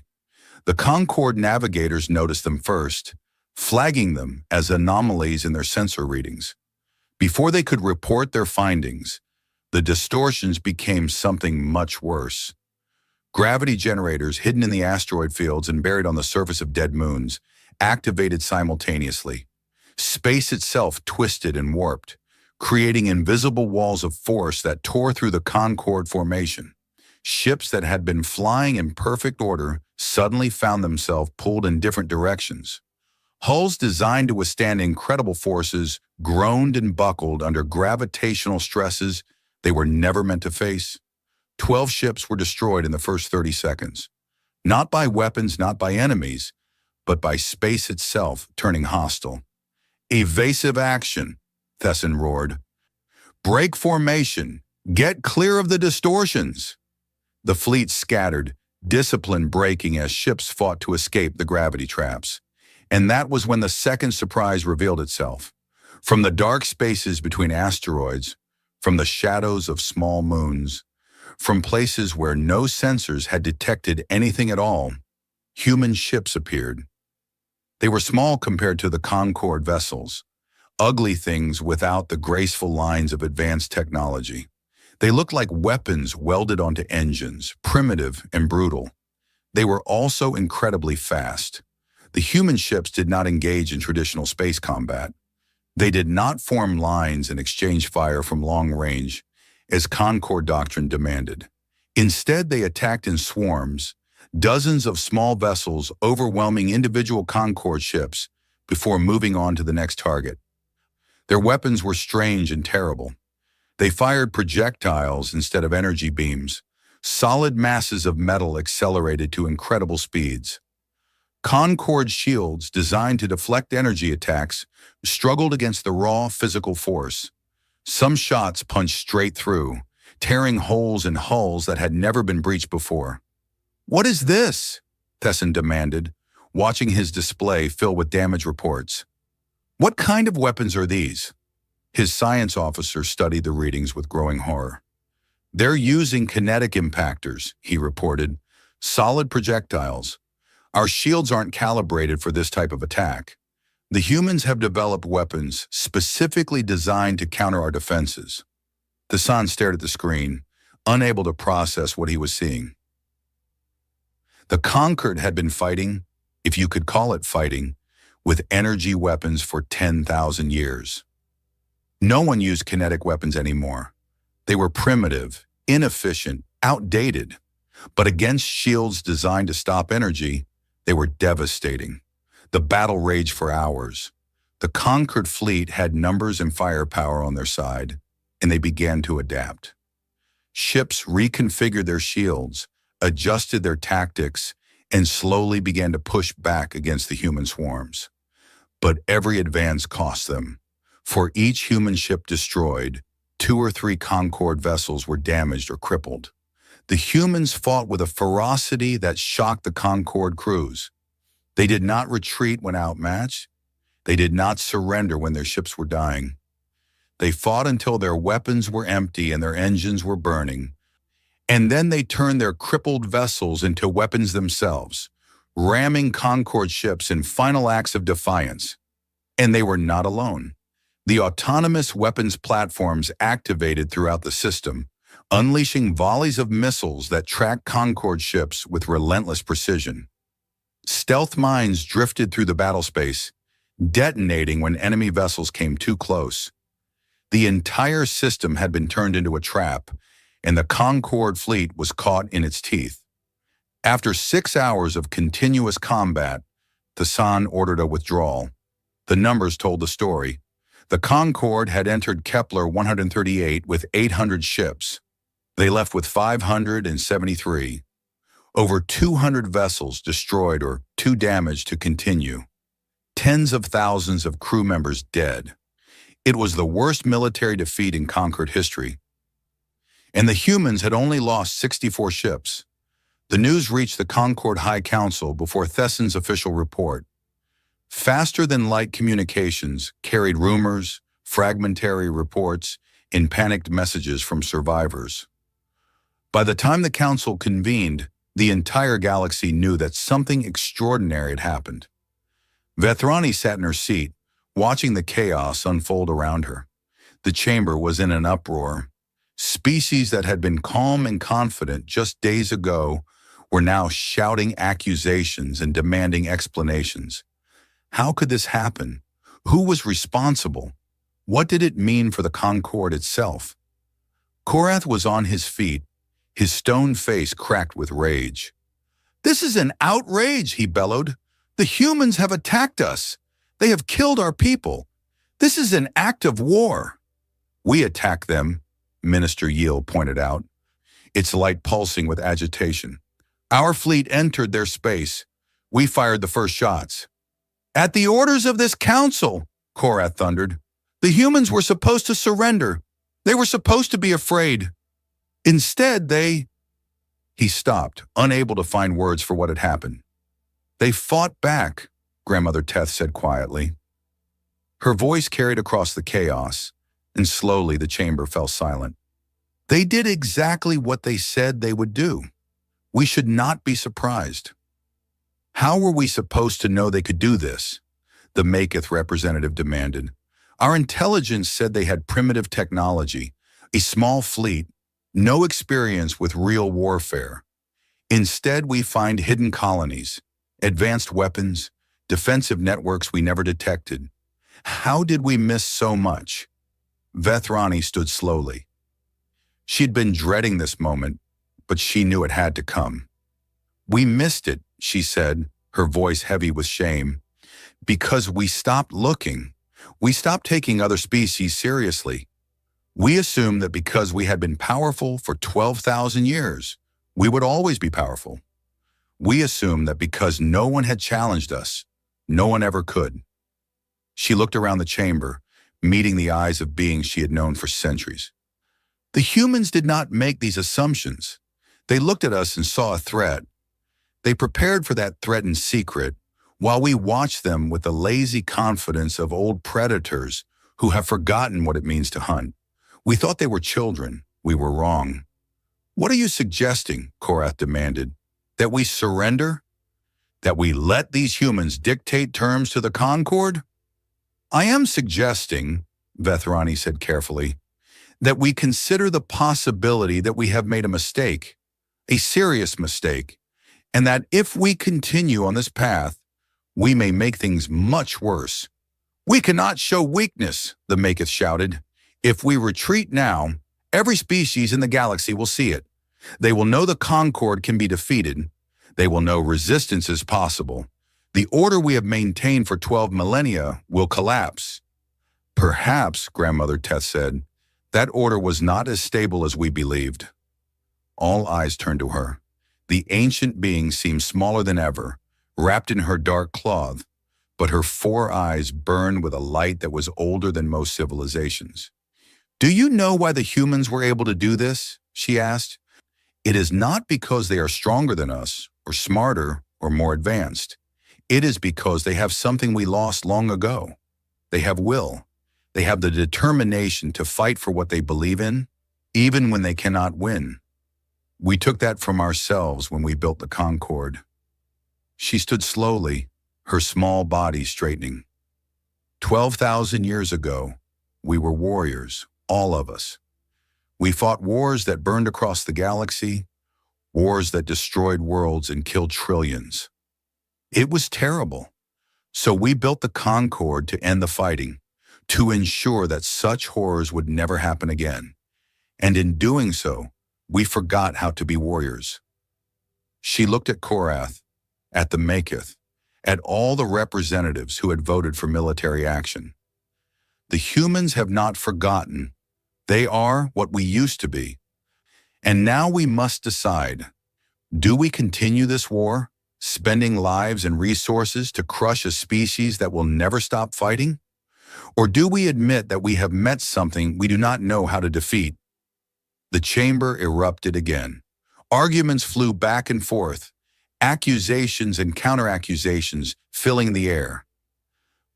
[SPEAKER 1] The Concord navigators noticed them first, flagging them as anomalies in their sensor readings. Before they could report their findings, the distortions became something much worse. Gravity generators hidden in the asteroid fields and buried on the surface of dead moons activated simultaneously. Space itself twisted and warped, creating invisible walls of force that tore through the Concord formation. Ships that had been flying in perfect order suddenly found themselves pulled in different directions. Hulls designed to withstand incredible forces groaned and buckled under gravitational stresses they were never meant to face. 12 ships were destroyed in the first 30 seconds. Not by weapons, not by enemies, but by space itself turning hostile. "Evasive action," Thesson roared. "Break formation. Get clear of the distortions." The fleet scattered, discipline breaking as ships fought to escape the gravity traps. And that was when the second surprise revealed itself. From the dark spaces between asteroids, from the shadows of small moons, from places where no sensors had detected anything at all, human ships appeared. They were small compared to the Concord vessels, ugly things without the graceful lines of advanced technology. They looked like weapons welded onto engines, primitive and brutal. They were also incredibly fast. The human ships did not engage in traditional space combat. They did not form lines and exchange fire from long range, as Concord doctrine demanded. Instead, they attacked in swarms, dozens of small vessels overwhelming individual Concord ships before moving on to the next target. Their weapons were strange and terrible. They fired projectiles instead of energy beams, solid masses of metal accelerated to incredible speeds. Concord shields, designed to deflect energy attacks, struggled against the raw physical force. Some shots punched straight through, tearing holes in hulls that had never been breached before. "What is this?" Thesson demanded, watching his display fill with damage reports. "What kind of weapons are these?" His science officer studied the readings with growing horror. "They're using kinetic impactors," he reported. "Solid projectiles. Our shields aren't calibrated for this type of attack. The humans have developed weapons specifically designed to counter our defenses." Thesson stared at the screen, unable to process what he was seeing. The Conquered had been fighting, if you could call it fighting, with energy weapons for 10,000 years. No one used kinetic weapons anymore. They were primitive, inefficient, outdated. But against shields designed to stop energy, they were devastating. The battle raged for hours. The Conquered fleet had numbers and firepower on their side, and they began to adapt. Ships reconfigured their shields, adjusted their tactics, and slowly began to push back against the human swarms. But every advance cost them. For each human ship destroyed, 2 or 3 Concorde vessels were damaged or crippled. The humans fought with a ferocity that shocked the Concorde crews. They did not retreat when outmatched. They did not surrender when their ships were dying. They fought until their weapons were empty and their engines were burning. And then they turned their crippled vessels into weapons themselves, ramming Concorde ships in final acts of defiance. And they were not alone. The autonomous weapons platforms activated throughout the system, unleashing volleys of missiles that tracked Concorde ships with relentless precision. Stealth mines drifted through the battle space, detonating when enemy vessels came too close. The entire system had been turned into a trap, and the Concorde fleet was caught in its teeth. After 6 hours of continuous combat, Thesson ordered a withdrawal. The numbers told the story. The Concorde had entered Kepler 138 with 800 ships. They left with 573. Over 200 vessels destroyed or too damaged to continue. Tens of thousands of crew members dead. It was the worst military defeat in Conquered history. And the humans had only lost 64 ships. The news reached the Concorde High Council before Thesson's official report. Faster-than-light communications carried rumors, fragmentary reports, and panicked messages from survivors. By the time the council convened, the entire galaxy knew that something extraordinary had happened. Vethrani sat in her seat, watching the chaos unfold around her. The chamber was in an uproar. Species that had been calm and confident just days ago were now shouting accusations and demanding explanations. How could this happen? Who was responsible? What did it mean for the Concorde itself? Korath was on his feet, his stone face cracked with rage. "This is an outrage," he bellowed. "The humans have attacked us. They have killed our people. This is an act of war." "We attacked them," Minister Yield pointed out, its light pulsing with agitation. "Our fleet entered their space. We fired the first shots." "At the orders of this council," Korath thundered. "The humans were supposed to surrender. They were supposed to be afraid. Instead, they—" He stopped, unable to find words for what had happened. "They fought back," Grandmother Teth said quietly. Her voice carried across the chaos, and slowly the chamber fell silent. "They did exactly what they said they would do. We should not be surprised." "How were we supposed to know they could do this?" the Maketh representative demanded. "Our intelligence said they had primitive technology, a small fleet, no experience with real warfare. Instead, we find hidden colonies, advanced weapons, defensive networks we never detected. How did we miss so much?" Vethrani stood slowly. She'd been dreading this moment, but she knew it had to come. "We missed it," she said, her voice heavy with shame, "because we stopped looking. We stopped taking other species seriously. We assumed that because we had been powerful for 12,000 years, we would always be powerful. We assumed that because no one had challenged us, no one ever could." She looked around the chamber, meeting the eyes of beings she had known for centuries. The humans did not make these assumptions. They looked at us and saw a threat. They prepared for that threat in secret, while we watched them with the lazy confidence of old predators who have forgotten what it means to hunt. We thought they were children. We were wrong. "What are you suggesting?" Korath demanded. "That we surrender? That we let these humans dictate terms to the Concord?" "I am suggesting," Vethrani said carefully, "that we consider the possibility that we have made a mistake, a serious mistake, and that if we continue on this path, we may make things much worse." "We cannot show weakness," the Maketh shouted. "If we retreat now, every species in the galaxy will see it. They will know the Concord can be defeated. They will know resistance is possible. The order we have maintained for 12 millennia will collapse." "Perhaps," Grandmother Teth said, "that order was not as stable as we believed." All eyes turned to her. The ancient being seemed smaller than ever, wrapped in her dark cloth, but her 4 eyes burned with a light that was older than most civilizations. "Do you know why the humans were able to do this?" she asked. "It is not because they are stronger than us, or smarter, or more advanced. It is because they have something we lost long ago. They have will. They have the determination to fight for what they believe in, even when they cannot win. We took that from ourselves when we built the Concord." She stood slowly, her small body straightening. 12,000 years ago, we were warriors, all of us. We fought wars that burned across the galaxy, wars that destroyed worlds and killed trillions. It was terrible. So we built the Concord to end the fighting, to ensure that such horrors would never happen again. And in doing so, we forgot how to be warriors. She looked at Korath, at the Maketh, at all the representatives who had voted for military action. The humans have not forgotten. They are what we used to be. And now we must decide, do we continue this war, spending lives and resources to crush a species that will never stop fighting? Or do we admit that we have met something we do not know how to defeat? The chamber erupted again. Arguments flew back and forth, accusations and counter-accusations filling the air.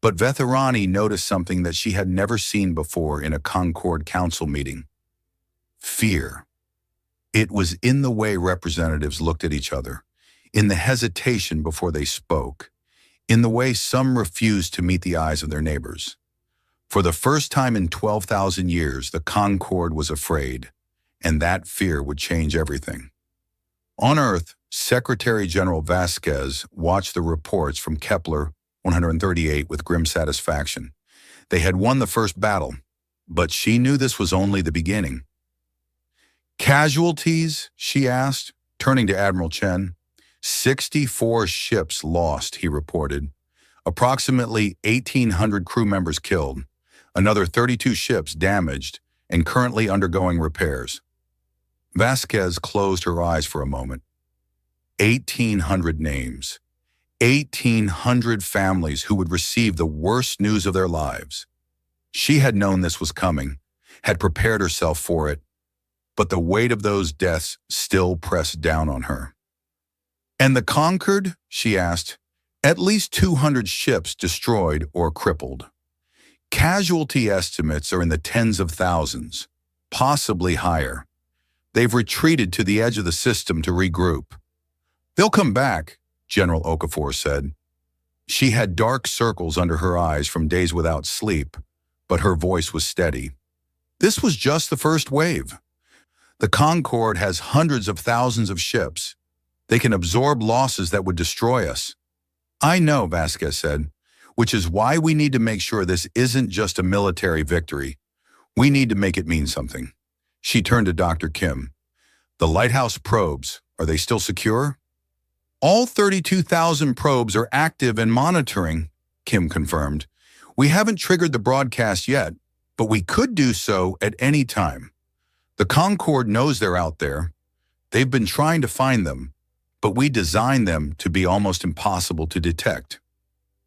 [SPEAKER 1] But Vethrani noticed something that she had never seen before in a Concord Council meeting. Fear. It was in the way representatives looked at each other, in the hesitation before they spoke, in the way some refused to meet the eyes of their neighbors. For the first time in 12,000 years, the Concord was afraid, and that fear would change everything. On Earth, Secretary General Vasquez watched the reports from Kepler 138 with grim satisfaction. They had won the first battle, but she knew this was only the beginning. "Casualties?" she asked, turning to Admiral Chen. 64 ships lost, he reported. Approximately 1,800 crew members killed, another 32 ships damaged and currently undergoing repairs. Vasquez closed her eyes for a moment. 1,800 names. 1,800 families who would receive the worst news of their lives. She had known this was coming, had prepared herself for it, but the weight of those deaths still pressed down on her. "And the Concord?" she asked. "At least 200 ships destroyed or crippled. Casualty estimates are in the tens of thousands, possibly higher. They've retreated to the edge of the system to regroup." "They'll come back," General Okafor said. She had dark circles under her eyes from days without sleep, but her voice was steady. "This was just the first wave. The Concord has hundreds of thousands of ships. They can absorb losses that would destroy us." "I know," Vasquez said, "which is why we need to make sure this isn't just a military victory. We need to make it mean something." She turned to Dr. Kim. "The Lighthouse probes, are they still secure?" "All 32,000 probes are active and monitoring," Kim confirmed. "We haven't triggered the broadcast yet, but we could do so at any time. The Concord knows they're out there. They've been trying to find them, but we designed them to be almost impossible to detect."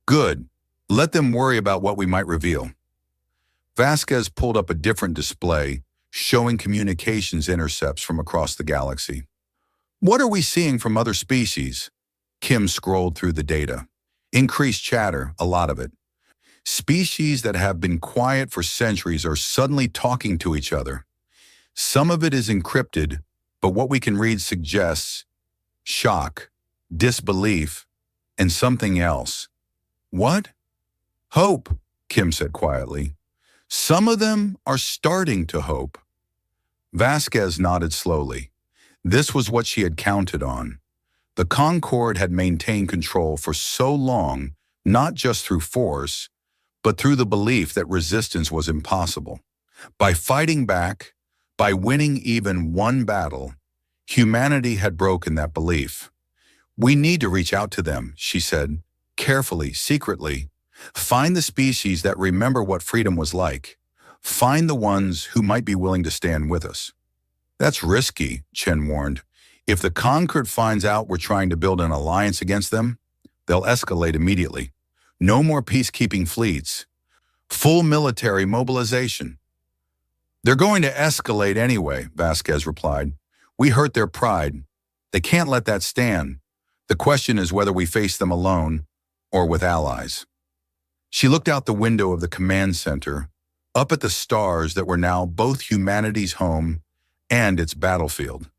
[SPEAKER 1] "Good. Let them worry about what we might reveal." Vasquez pulled up a different display, showing communications intercepts from across the galaxy. What are we seeing from other species? Kim scrolled through the data. Increased chatter, a lot of it. Species that have been quiet for centuries are suddenly talking to each other. Some of it is encrypted, but what we can read suggests shock, disbelief, and something else. What? Hope, Kim said quietly. Some of them are starting to hope. Vasquez nodded slowly. This was what she had counted on. The Concorde had maintained control for so long, not just through force, but through the belief that resistance was impossible. By fighting back, by winning even one battle, humanity had broken that belief. We need to reach out to them, she said, carefully, secretly. Find the species that remember what freedom was like. Find the ones who might be willing to stand with us. That's risky, Chen warned. If the Concorde finds out we're trying to build an alliance against them, they'll escalate immediately. No more peacekeeping fleets. Full military mobilization. They're going to escalate anyway, Vasquez replied. We hurt their pride. They can't let that stand. The question is whether we face them alone or with allies. She looked out the window of the command center, up at the stars that were now both humanity's home and its battlefield.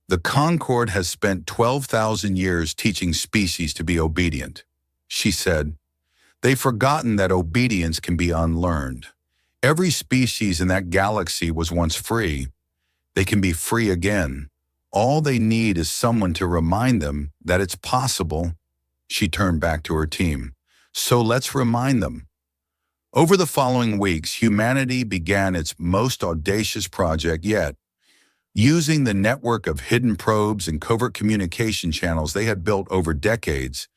[SPEAKER 1] The Concorde has spent 12,000 years teaching species to be obedient, she said. They've forgotten that obedience can be unlearned. Every species in that galaxy was once free. They can be free again. All they need is someone to remind them that it's possible. She turned back to her team. So let's remind them. Over the following weeks, humanity began its most audacious project yet. Using the network of hidden probes and covert communication channels they had built over decades,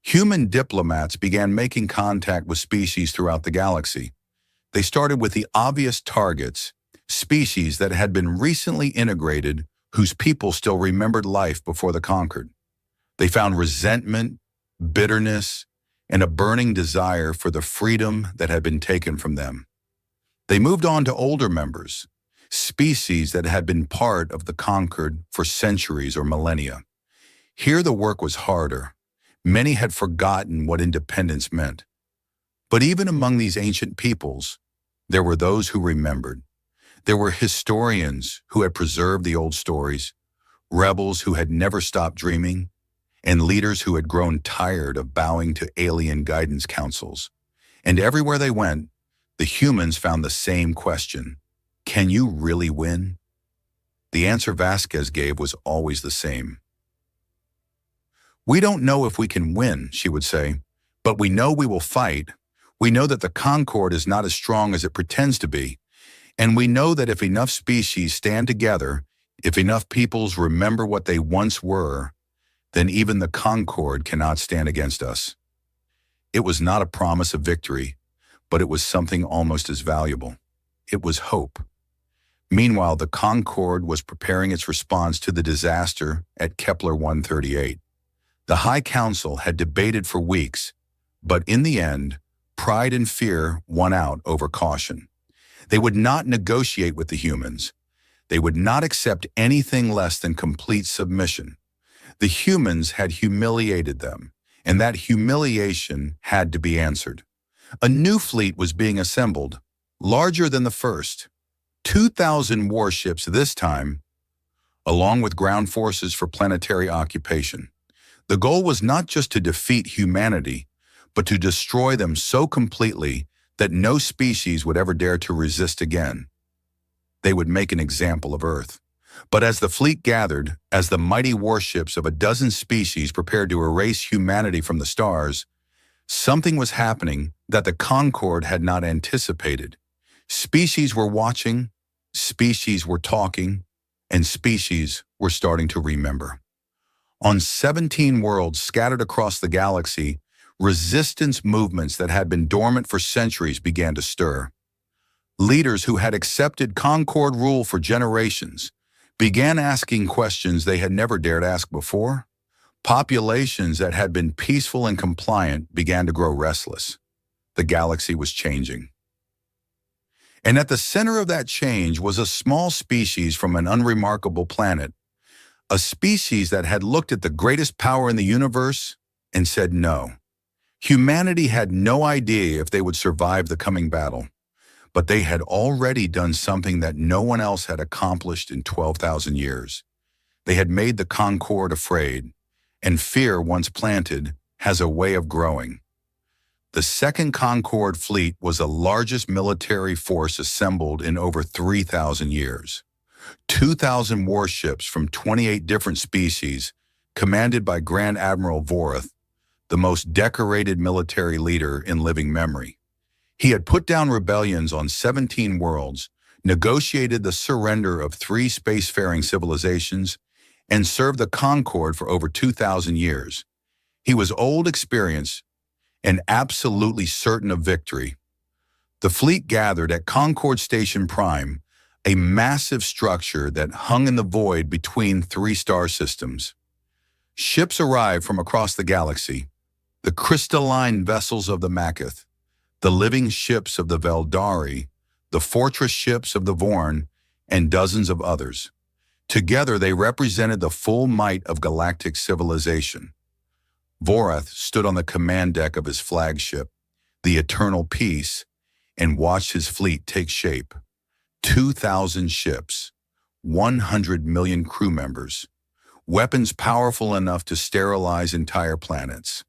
[SPEAKER 1] human diplomats began making contact with species throughout the galaxy. They started with the obvious targets, species that had been recently integrated, whose people still remembered life before the Concorde. They found resentment, bitterness, and a burning desire for the freedom that had been taken from them. They moved on to older members, species that had been part of the Concorde for centuries or millennia. Here the work was harder. Many had forgotten what independence meant. But even among these ancient peoples, there were those who remembered. There were historians who had preserved the old stories, rebels who had never stopped dreaming, and leaders who had grown tired of bowing to alien guidance councils. And everywhere they went, the humans found the same question. Can you really win? The answer Vasquez gave was always the same. We don't know if we can win, she would say, but we know we will fight. We know that the Concorde is not as strong as it pretends to be. And we know that if enough species stand together, if enough peoples remember what they once were, then even the Concorde cannot stand against us. It was not a promise of victory, but it was something almost as valuable. It was hope. Meanwhile, the Concorde was preparing its response to the disaster at Kepler 138. The High Council had debated for weeks, but in the end, pride and fear won out over caution. They would not negotiate with the humans. They would not accept anything less than complete submission. The humans had humiliated them, and that humiliation had to be answered. A new fleet was being assembled, larger than the first. 2,000 warships this time, along with ground forces for planetary occupation. The goal was not just to defeat humanity, but to destroy them so completely that no species would ever dare to resist again. They would make an example of Earth. But as the fleet gathered, as the mighty warships of a dozen species prepared to erase humanity from the stars, something was happening that the Concorde had not anticipated. Species were watching, species were talking, and species were starting to remember. On 17 worlds scattered across the galaxy, resistance movements that had been dormant for centuries began to stir. Leaders who had accepted Concorde rule for generations began asking questions they had never dared ask before. Populations that had been peaceful and compliant began to grow restless. The galaxy was changing. And at the center of that change was a small species from an unremarkable planet, a species that had looked at the greatest power in the universe and said no. Humanity had no idea if they would survive the coming battle, but they had already done something that no one else had accomplished in 12,000 years. They had made the Concorde afraid, and fear, once planted, has a way of growing. The Second Concorde Fleet was the largest military force assembled in over 3,000 years. 2,000 warships from 28 different species, commanded by Grand Admiral Vorath, the most decorated military leader in living memory. He had put down rebellions on 17 worlds, negotiated the surrender of 3 spacefaring civilizations, and served the Concorde for over 2,000 years. He was old, experienced, and absolutely certain of victory. The fleet gathered at Concorde Station Prime, a massive structure that hung in the void between 3 star systems. Ships arrived from across the galaxy, the crystalline vessels of the Makath, the living ships of the Veldari, the fortress ships of the Vorn, and dozens of others. Together they represented the full might of galactic civilization. Vorath stood on the command deck of his flagship, the Eternal Peace, and watched his fleet take shape. 2,000 ships, 100 million crew members, weapons powerful enough to sterilize entire planets.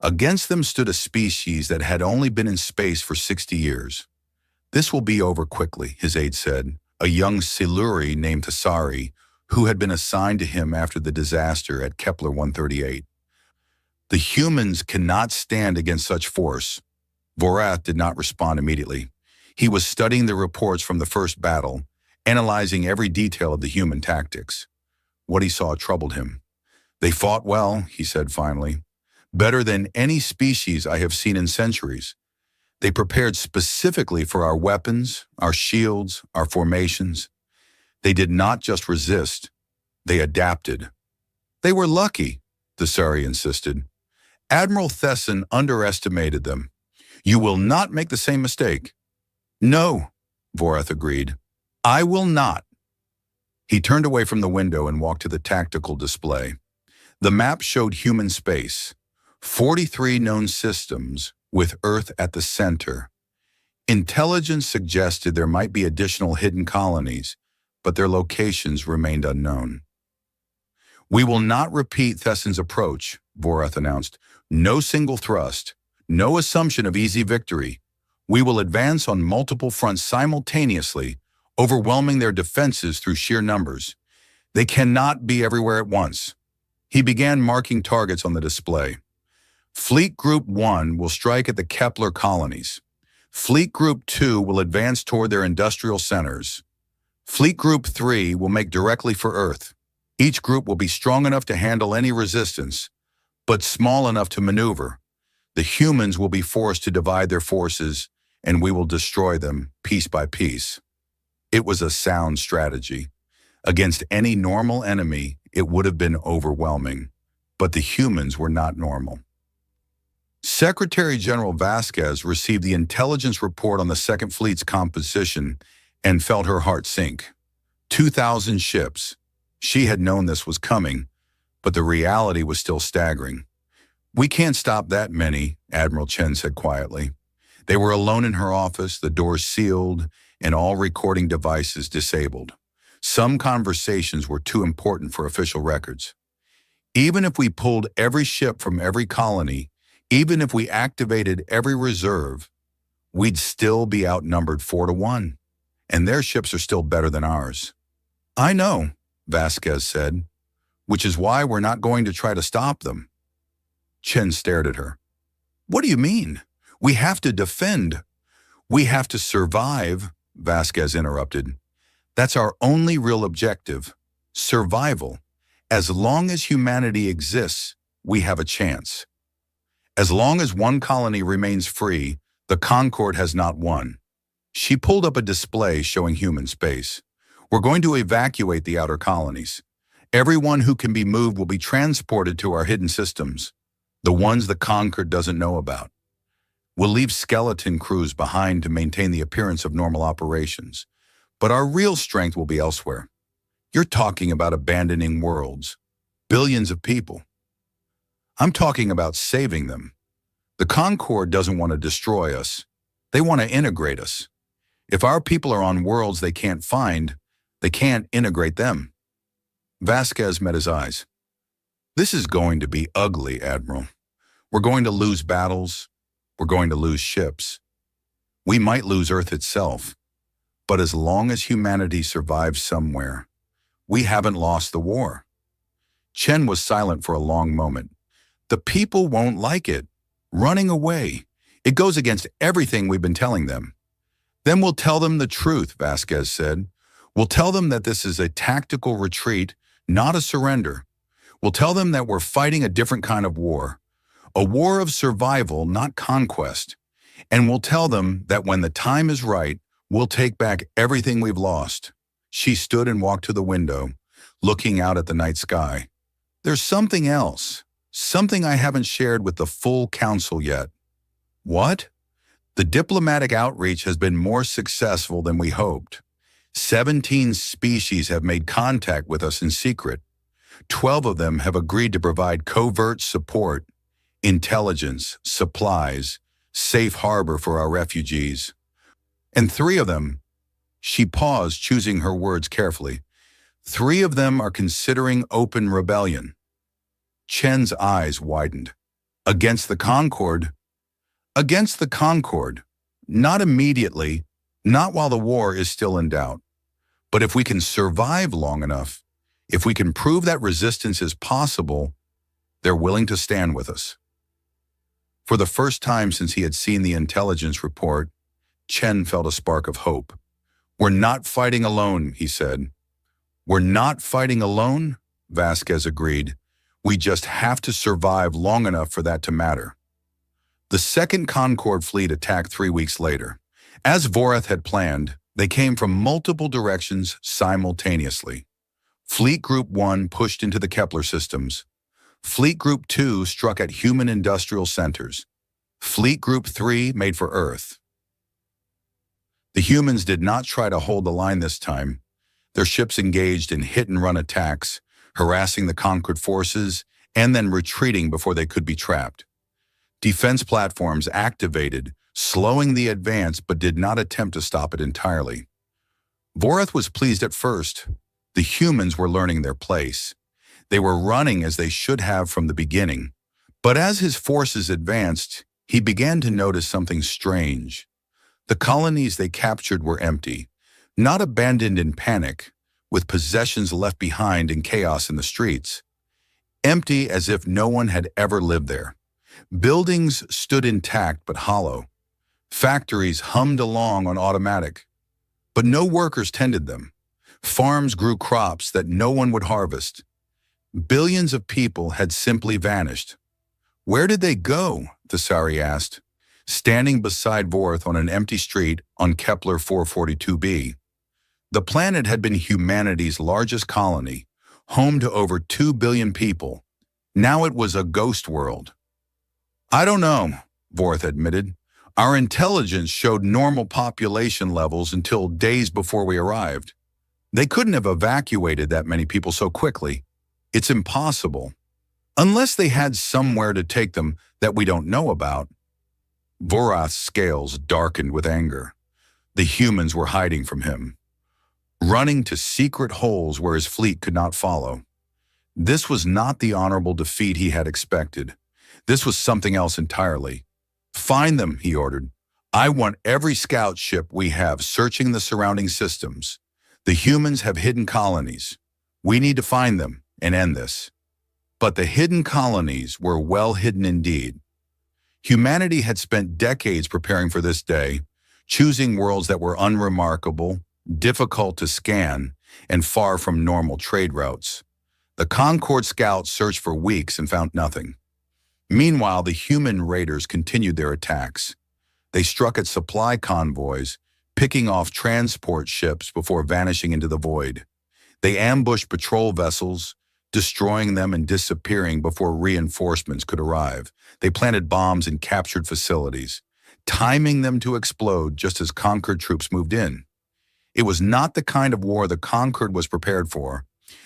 [SPEAKER 1] Against them stood a species that had only been in space for 60 years. "This will be over quickly," his aide said, a young Siluri named Tassari, who had been assigned to him after the disaster at Kepler 138. "The humans cannot stand against such force." Vorath did not respond immediately. He was studying the reports from the first battle, analyzing every detail of the human tactics. What he saw troubled him. "They fought well," he said finally. "Better than any species I have seen in centuries. They prepared specifically for our weapons, our shields, our formations. They did not just resist, they adapted." "They were lucky," Tassari insisted. "Admiral Thesson underestimated them. You will not make the same mistake." "No," Vorath agreed. "I will not." He turned away from the window and walked to the tactical display. The map showed human space, 43 known systems, with Earth at the center. Intelligence suggested there might be additional hidden colonies, but their locations remained unknown. "We will not repeat Thesson's approach," Vorath announced. "No single thrust, no assumption of easy victory. We will advance on multiple fronts simultaneously, overwhelming their defenses through sheer numbers. They cannot be everywhere at once." He began marking targets on the display. "Fleet Group 1 will strike at the Kepler colonies. Fleet Group 2 will advance toward their industrial centers. Fleet Group 3 will make directly for Earth. Each group will be strong enough to handle any resistance, but small enough to maneuver. The humans will be forced to divide their forces, and we will destroy them piece by piece." It was a sound strategy. Against any normal enemy, it would have been overwhelming, but the humans were not normal. Secretary General Vasquez received the intelligence report on the Second Fleet's composition and felt her heart sink. 2,000 ships. She had known this was coming, but the reality was still staggering. "We can't stop that many," Admiral Chen said quietly. They were alone in her office, the doors sealed, and all recording devices disabled. Some conversations were too important for official records. "Even if we pulled every ship from every colony, even if we activated every reserve, we'd still be outnumbered 4-1, and their ships are still better than ours." "I know," Vasquez said, "which is why we're not going to try to stop them." Chen stared at her. "What do you mean? We have to defend." "We have to survive," Vasquez interrupted. "That's our only real objective, survival. As long as humanity exists, we have a chance. As long as one colony remains free, the Concorde has not won." She pulled up a display showing human space. "We're going to evacuate the outer colonies. Everyone who can be moved will be transported to our hidden systems, the ones the Concorde doesn't know about. We'll leave skeleton crews behind to maintain the appearance of normal operations. But our real strength will be elsewhere. You're talking about abandoning worlds, billions of people. I'm talking about saving them. The Concord doesn't want to destroy us. They want to integrate us. If our people are on worlds they can't find, they can't integrate them. Vasquez met his eyes. This is going to be ugly, Admiral. We're going to lose battles. We're going to lose ships. We might lose Earth itself. But as long as humanity survives somewhere, we haven't lost the war. Chen was silent for a long moment. The people won't like it. Running away. It goes against everything we've been telling them. Then we'll tell them the truth, Vasquez said. We'll tell them that this is a tactical retreat, not a surrender. We'll tell them that we're fighting a different kind of war. A war of survival, not conquest. And we'll tell them that when the time is right, we'll take back everything we've lost. She stood and walked to the window, looking out at the night sky. There's something else. Something I haven't shared with the full council yet. What? The diplomatic outreach has been more successful than we hoped. 17 species have made contact with us in secret. 12 of them have agreed to provide covert support, intelligence, supplies, safe harbor for our refugees. And 3 of them, she paused, choosing her words carefully, 3 of them are considering open rebellion. Chen's eyes widened. Against the Concord? Against the Concord. Not immediately, not while the war is still in doubt. But if we can survive long enough, if we can prove that resistance is possible, they're willing to stand with us. For the first time since he had seen the intelligence report, Chen felt a spark of hope. We're not fighting alone, he said. We're not fighting alone, Vasquez agreed. We just have to survive long enough for that to matter. The second Concord fleet attacked 3 weeks later. As Vorath had planned, they came from multiple directions simultaneously. Fleet Group 1 pushed into the Kepler systems. Fleet Group 2 struck at human industrial centers. Fleet Group 3 made for Earth. The humans did not try to hold the line this time. Their ships engaged in hit-and-run attacks, harassing the conquered forces, and then retreating before they could be trapped. Defense platforms activated, slowing the advance but did not attempt to stop it entirely. Vorath was pleased at first. The humans were learning their place. They were running as they should have from the beginning. But as his forces advanced, he began to notice something strange. The colonies they captured were empty, not abandoned in panic, with possessions left behind and chaos in the streets. Empty as if no one had ever lived there. Buildings stood intact but hollow. Factories hummed along on automatic, but no workers tended them. Farms grew crops that no one would harvest. Billions of people had simply vanished. Where did they go? Thesari asked, standing beside Vorath on an empty street on Kepler 442b. The planet had been humanity's largest colony, home to over 2 billion people. Now it was a ghost world. I don't know, Vorath admitted. Our intelligence showed normal population levels until days before we arrived. They couldn't have evacuated that many people so quickly. It's impossible. Unless they had somewhere to take them that we don't know about. Vorath's scales darkened with anger. The humans were hiding from him, running to secret holes where his fleet could not follow. This was not the honorable defeat he had expected. This was something else entirely. Find them, he ordered. I want every scout ship we have searching the surrounding systems. The humans have hidden colonies. We need to find them and end this. But the hidden colonies were well hidden indeed. Humanity had spent decades preparing for this day, choosing worlds that were unremarkable, difficult to scan, and far from normal trade routes. The Concord scouts searched for weeks and found nothing. Meanwhile, the human raiders continued their attacks. They struck at supply convoys, picking off transport ships before vanishing into the void. They ambushed patrol vessels, destroying them and disappearing before reinforcements could arrive. They planted bombs in captured facilities, timing them to explode just as conquered troops moved in. It was not the kind of war the conquered was prepared for.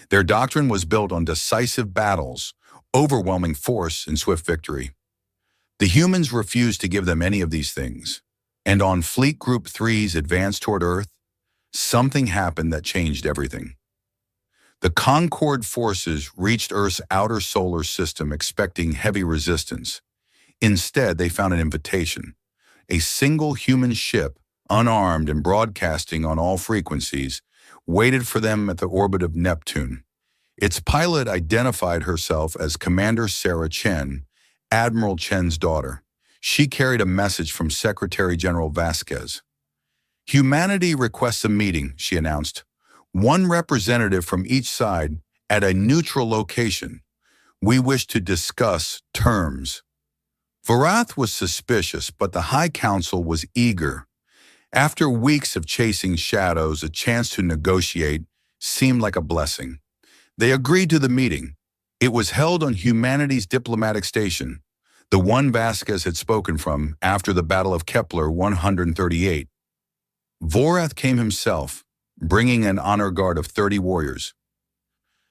[SPEAKER 1] Their doctrine was built on decisive battles, overwhelming force, and swift victory. The humans refused to give them any of these things. And on Fleet Group 3's advance toward Earth, something happened that changed everything. The Concorde forces reached Earth's outer solar system expecting heavy resistance. Instead, they found an invitation. A single human ship, unarmed and broadcasting on all frequencies, waited for them at the orbit of Neptune. Its pilot identified herself as Commander Sarah Chen, Admiral Chen's daughter. She carried a message from Secretary General Vasquez. "Humanity requests a meeting," she announced. "One representative from each side at a neutral location. We wish to discuss terms." Vorath was suspicious, but the High Council was eager. After weeks of chasing shadows, a chance to negotiate seemed like a blessing. They agreed to the meeting. It was held on humanity's diplomatic station, the one Vasquez had spoken from after the Battle of Kepler 138. Vorath came himself, bringing an honor guard of 30 warriors.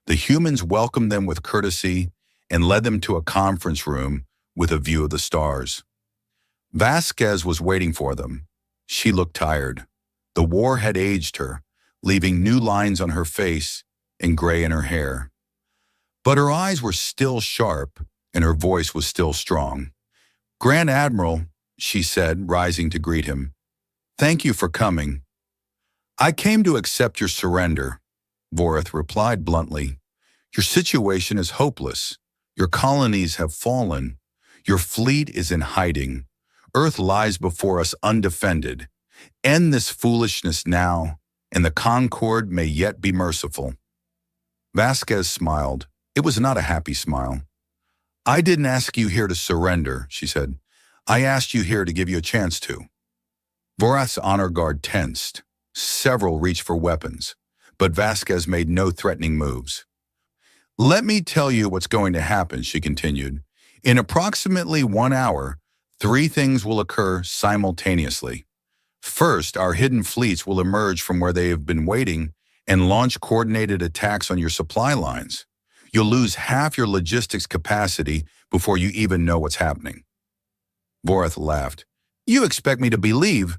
[SPEAKER 1] The humans welcomed them with courtesy and led them to a conference room with a view of the stars. Vasquez was waiting for them. She looked tired. The war had aged her, leaving new lines on her face and gray in her hair. But her eyes were still sharp, and her voice was still strong. "Grand Admiral," she said, rising to greet him, "thank you for coming." "I came to accept your surrender," Vorath replied bluntly. "Your situation is hopeless. Your colonies have fallen. Your fleet is in hiding. Earth lies before us undefended. End this foolishness now, and the Concorde may yet be merciful." Vasquez smiled. It was not a happy smile. "I didn't ask you here to surrender," she said. "I asked you here to give you a chance to." Vorath's honor guard tensed. Several reached for weapons, but Vasquez made no threatening moves. "Let me tell you what's going to happen," she continued. "In approximately 1 hour, 3 things will occur simultaneously. First, our hidden fleets will emerge from where they have been waiting and launch coordinated attacks on your supply lines. You'll lose half your logistics capacity before you even know what's happening." Vorath laughed. "You expect me to believe?"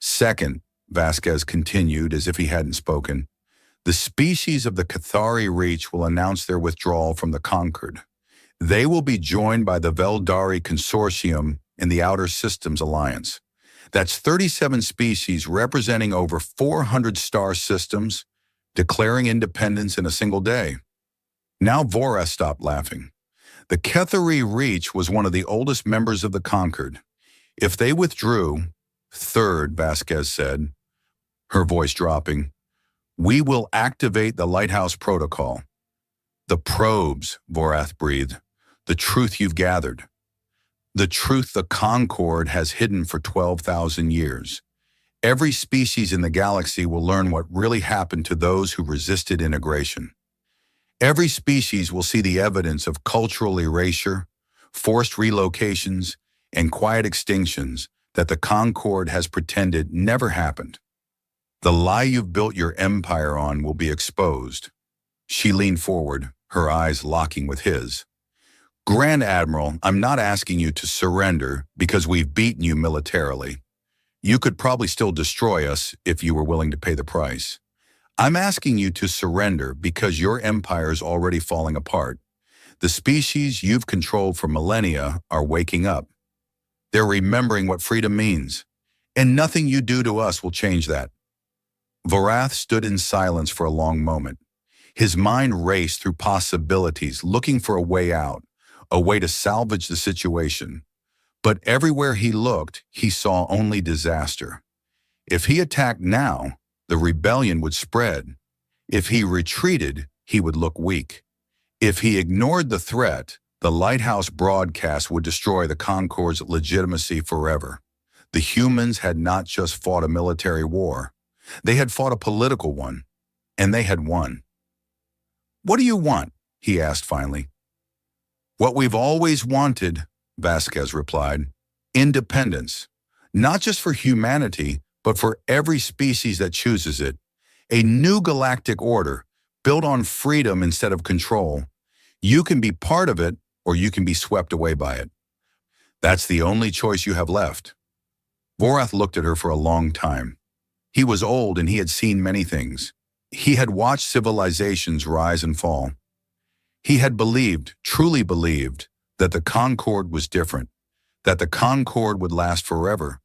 [SPEAKER 1] "Second," Vasquez continued as if he hadn't spoken, "the species of the Cathari Reach will announce their withdrawal from the Conquered. They will be joined by the Veldari Consortium in the Outer Systems Alliance. That's 37 species representing over 400 star systems, declaring independence in a single day." Now Vorath stopped laughing. The Cathari Reach was one of the oldest members of the Conquered. If they withdrew, third, Vasquez said, her voice dropping, "we will activate the Lighthouse Protocol." "The probes," Vorath breathed. "The truth you've gathered. The truth the Concorde has hidden for 12,000 years. Every species in the galaxy will learn what really happened to those who resisted integration. Every species will see the evidence of cultural erasure, forced relocations, and quiet extinctions that the Concorde has pretended never happened. The lie you've built your empire on will be exposed." She leaned forward, her eyes locking with his. "Grand Admiral, I'm not asking you to surrender because we've beaten you militarily. You could probably still destroy us if you were willing to pay the price. I'm asking you to surrender because your empire is already falling apart. The species you've controlled for millennia are waking up. They're remembering what freedom means, and nothing you do to us will change that." Vorath stood in silence for a long moment. His mind raced through possibilities, looking for a way out, a way to salvage the situation. But everywhere he looked, he saw only disaster. If he attacked now, the rebellion would spread. If he retreated, he would look weak. If he ignored the threat, the Lighthouse broadcast would destroy the Concorde's legitimacy forever. The humans had not just fought a military war. They had fought a political one, and they had won. "What do you want?" he asked finally. "What we've always wanted," Vasquez replied. "Independence. not just for humanity, but for every species that chooses it. A new galactic order, built on freedom instead of control. You can be part of it, or you can be swept away by it. That's the only choice you have left. Vorath looked at her for a long time. He was old and he had seen many things. He had watched civilizations rise and fall. He had believed, truly believed, that the Concord was different, that the Concord would last forever.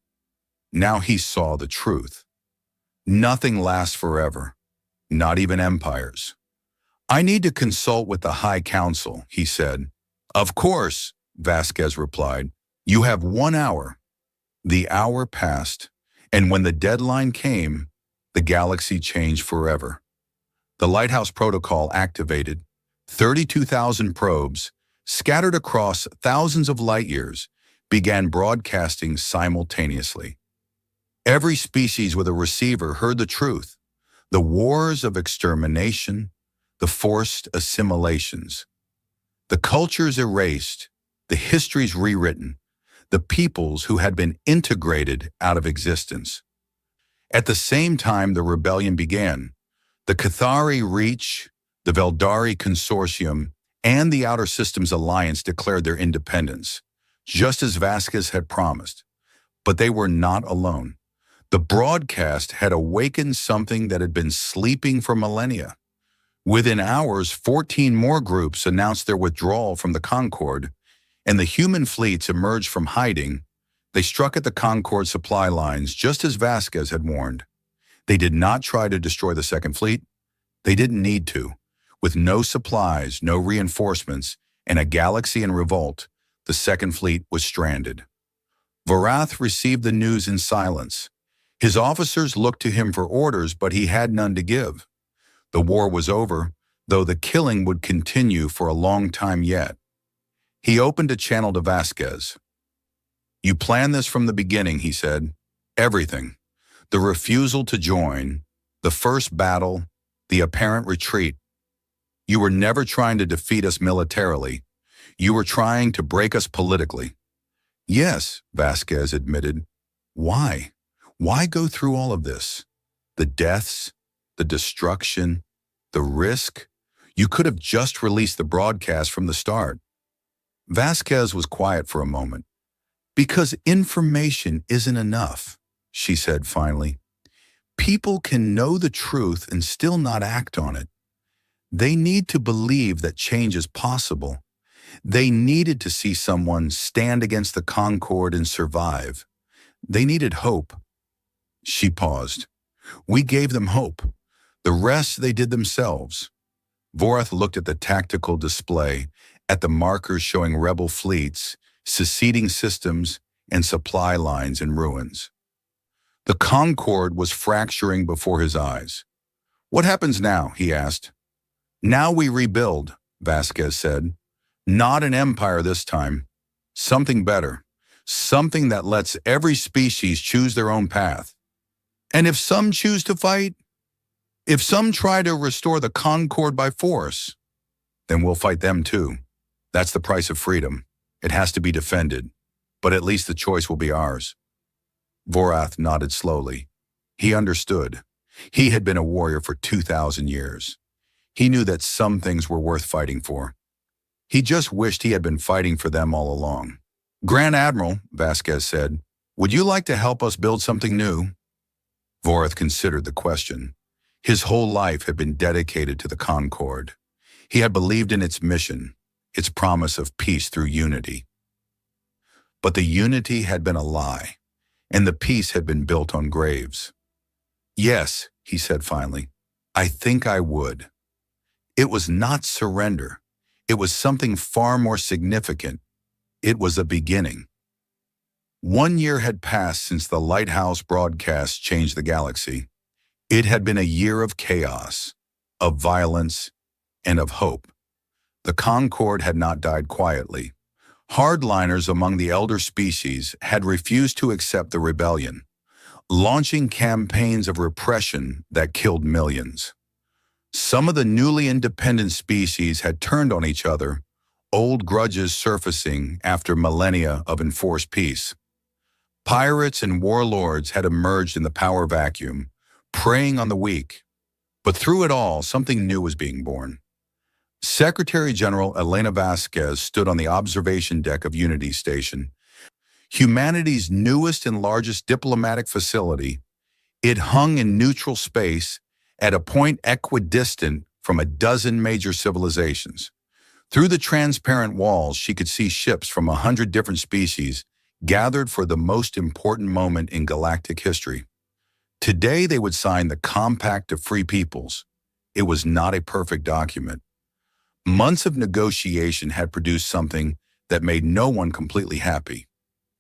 [SPEAKER 1] Now he saw the truth. Nothing lasts forever, not even empires. I need to consult with the High Council, he said. Of course, Vasquez replied. You have 1 hour. The hour passed, and when the deadline came, the galaxy changed forever. The Lighthouse Protocol activated. 32,000 probes, scattered across thousands of light years, began broadcasting simultaneously. Every species with a receiver heard the truth. The wars of extermination, the forced assimilations. The cultures erased, the histories rewritten, the peoples who had been integrated out of existence. At the same time the rebellion began, the Cathari Reach, the Veldari Consortium, and the Outer Systems Alliance declared their independence, just as Vasquez had promised. But they were not alone. The broadcast had awakened something that had been sleeping for millennia. Within hours, 14 more groups announced their withdrawal from the Concord, and the human fleets emerged from hiding. They struck at the Concord supply lines just as Vasquez had warned. They did not try to destroy the Second Fleet. They didn't need to. With no supplies, no reinforcements, and a galaxy in revolt, the Second Fleet was stranded. Vorath received the news in silence. His officers looked to him for orders, but he had none to give. The war was over, though the killing would continue for a long time yet. He opened a channel to Vasquez. You planned this from the beginning, he said. Everything. The refusal to join, the first battle, the apparent retreat. You were never trying to defeat us militarily. You were trying to break us politically. Yes, Vasquez admitted. Why? Why go through all of this? The deaths, the destruction, the risk? You could have just released the broadcast from the start. Vasquez was quiet for a moment. Because information isn't enough, she said finally. People can know the truth and still not act on it. They need to believe that change is possible. They needed to see someone stand against the Concord and survive. They needed hope. She paused. We gave them hope. The rest they did themselves. Vorath looked at the tactical display, at the markers showing rebel fleets, seceding systems, and supply lines in ruins. The Concord was fracturing before his eyes. What happens now? He asked. Now we rebuild, Vasquez said. Not an empire this time. Something better. Something that lets every species choose their own path. And if some choose to fight, if some try to restore the Concord by force, then we'll fight them too. That's the price of freedom. It has to be defended, but at least the choice will be ours. Vorath nodded slowly. He understood. He had been a warrior for 2,000 years. He knew that some things were worth fighting for. He just wished he had been fighting for them all along. Grand Admiral, Vasquez said, would you like to help us build something new? Vorath considered the question. His whole life had been dedicated to the Concord. He had believed in its mission, its promise of peace through unity. But the unity had been a lie, and the peace had been built on graves. Yes, he said finally, I think I would. It was not surrender. It was something far more significant. It was a beginning. 1 year had passed since the Lighthouse broadcast changed the galaxy. It had been a year of chaos, of violence, and of hope. The Concord had not died quietly. Hardliners among the elder species had refused to accept the rebellion, launching campaigns of repression that killed millions. Some of the newly independent species had turned on each other, old grudges surfacing after millennia of enforced peace. Pirates and warlords had emerged in the power vacuum, preying on the weak. But through it all, something new was being born. Secretary General Elena Vasquez stood on the observation deck of Unity Station, humanity's newest and largest diplomatic facility. It hung in neutral space at a point equidistant from a dozen major civilizations. Through the transparent walls, she could see ships from 100 different species gathered for the most important moment in galactic history. Today, they would sign the Compact of Free Peoples. It was not a perfect document. Months of negotiation had produced something that made no one completely happy.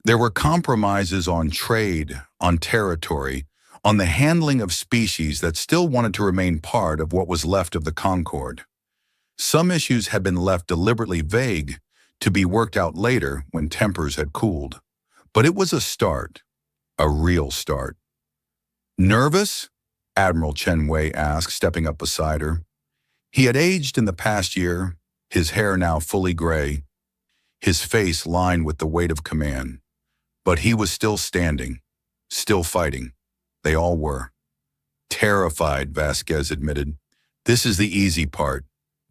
[SPEAKER 1] There were compromises on trade, on territory, on the handling of species that still wanted to remain part of what was left of the Concord. Some issues had been left deliberately vague to be worked out later when tempers had cooled. But it was a start, a real start. "Nervous?" Admiral Chen Wei asked, stepping up beside her. He had aged in the past year, his hair now fully gray, his face lined with the weight of command. But he was still standing, still fighting. They all were. "Terrified," Vasquez admitted. "This is the easy part,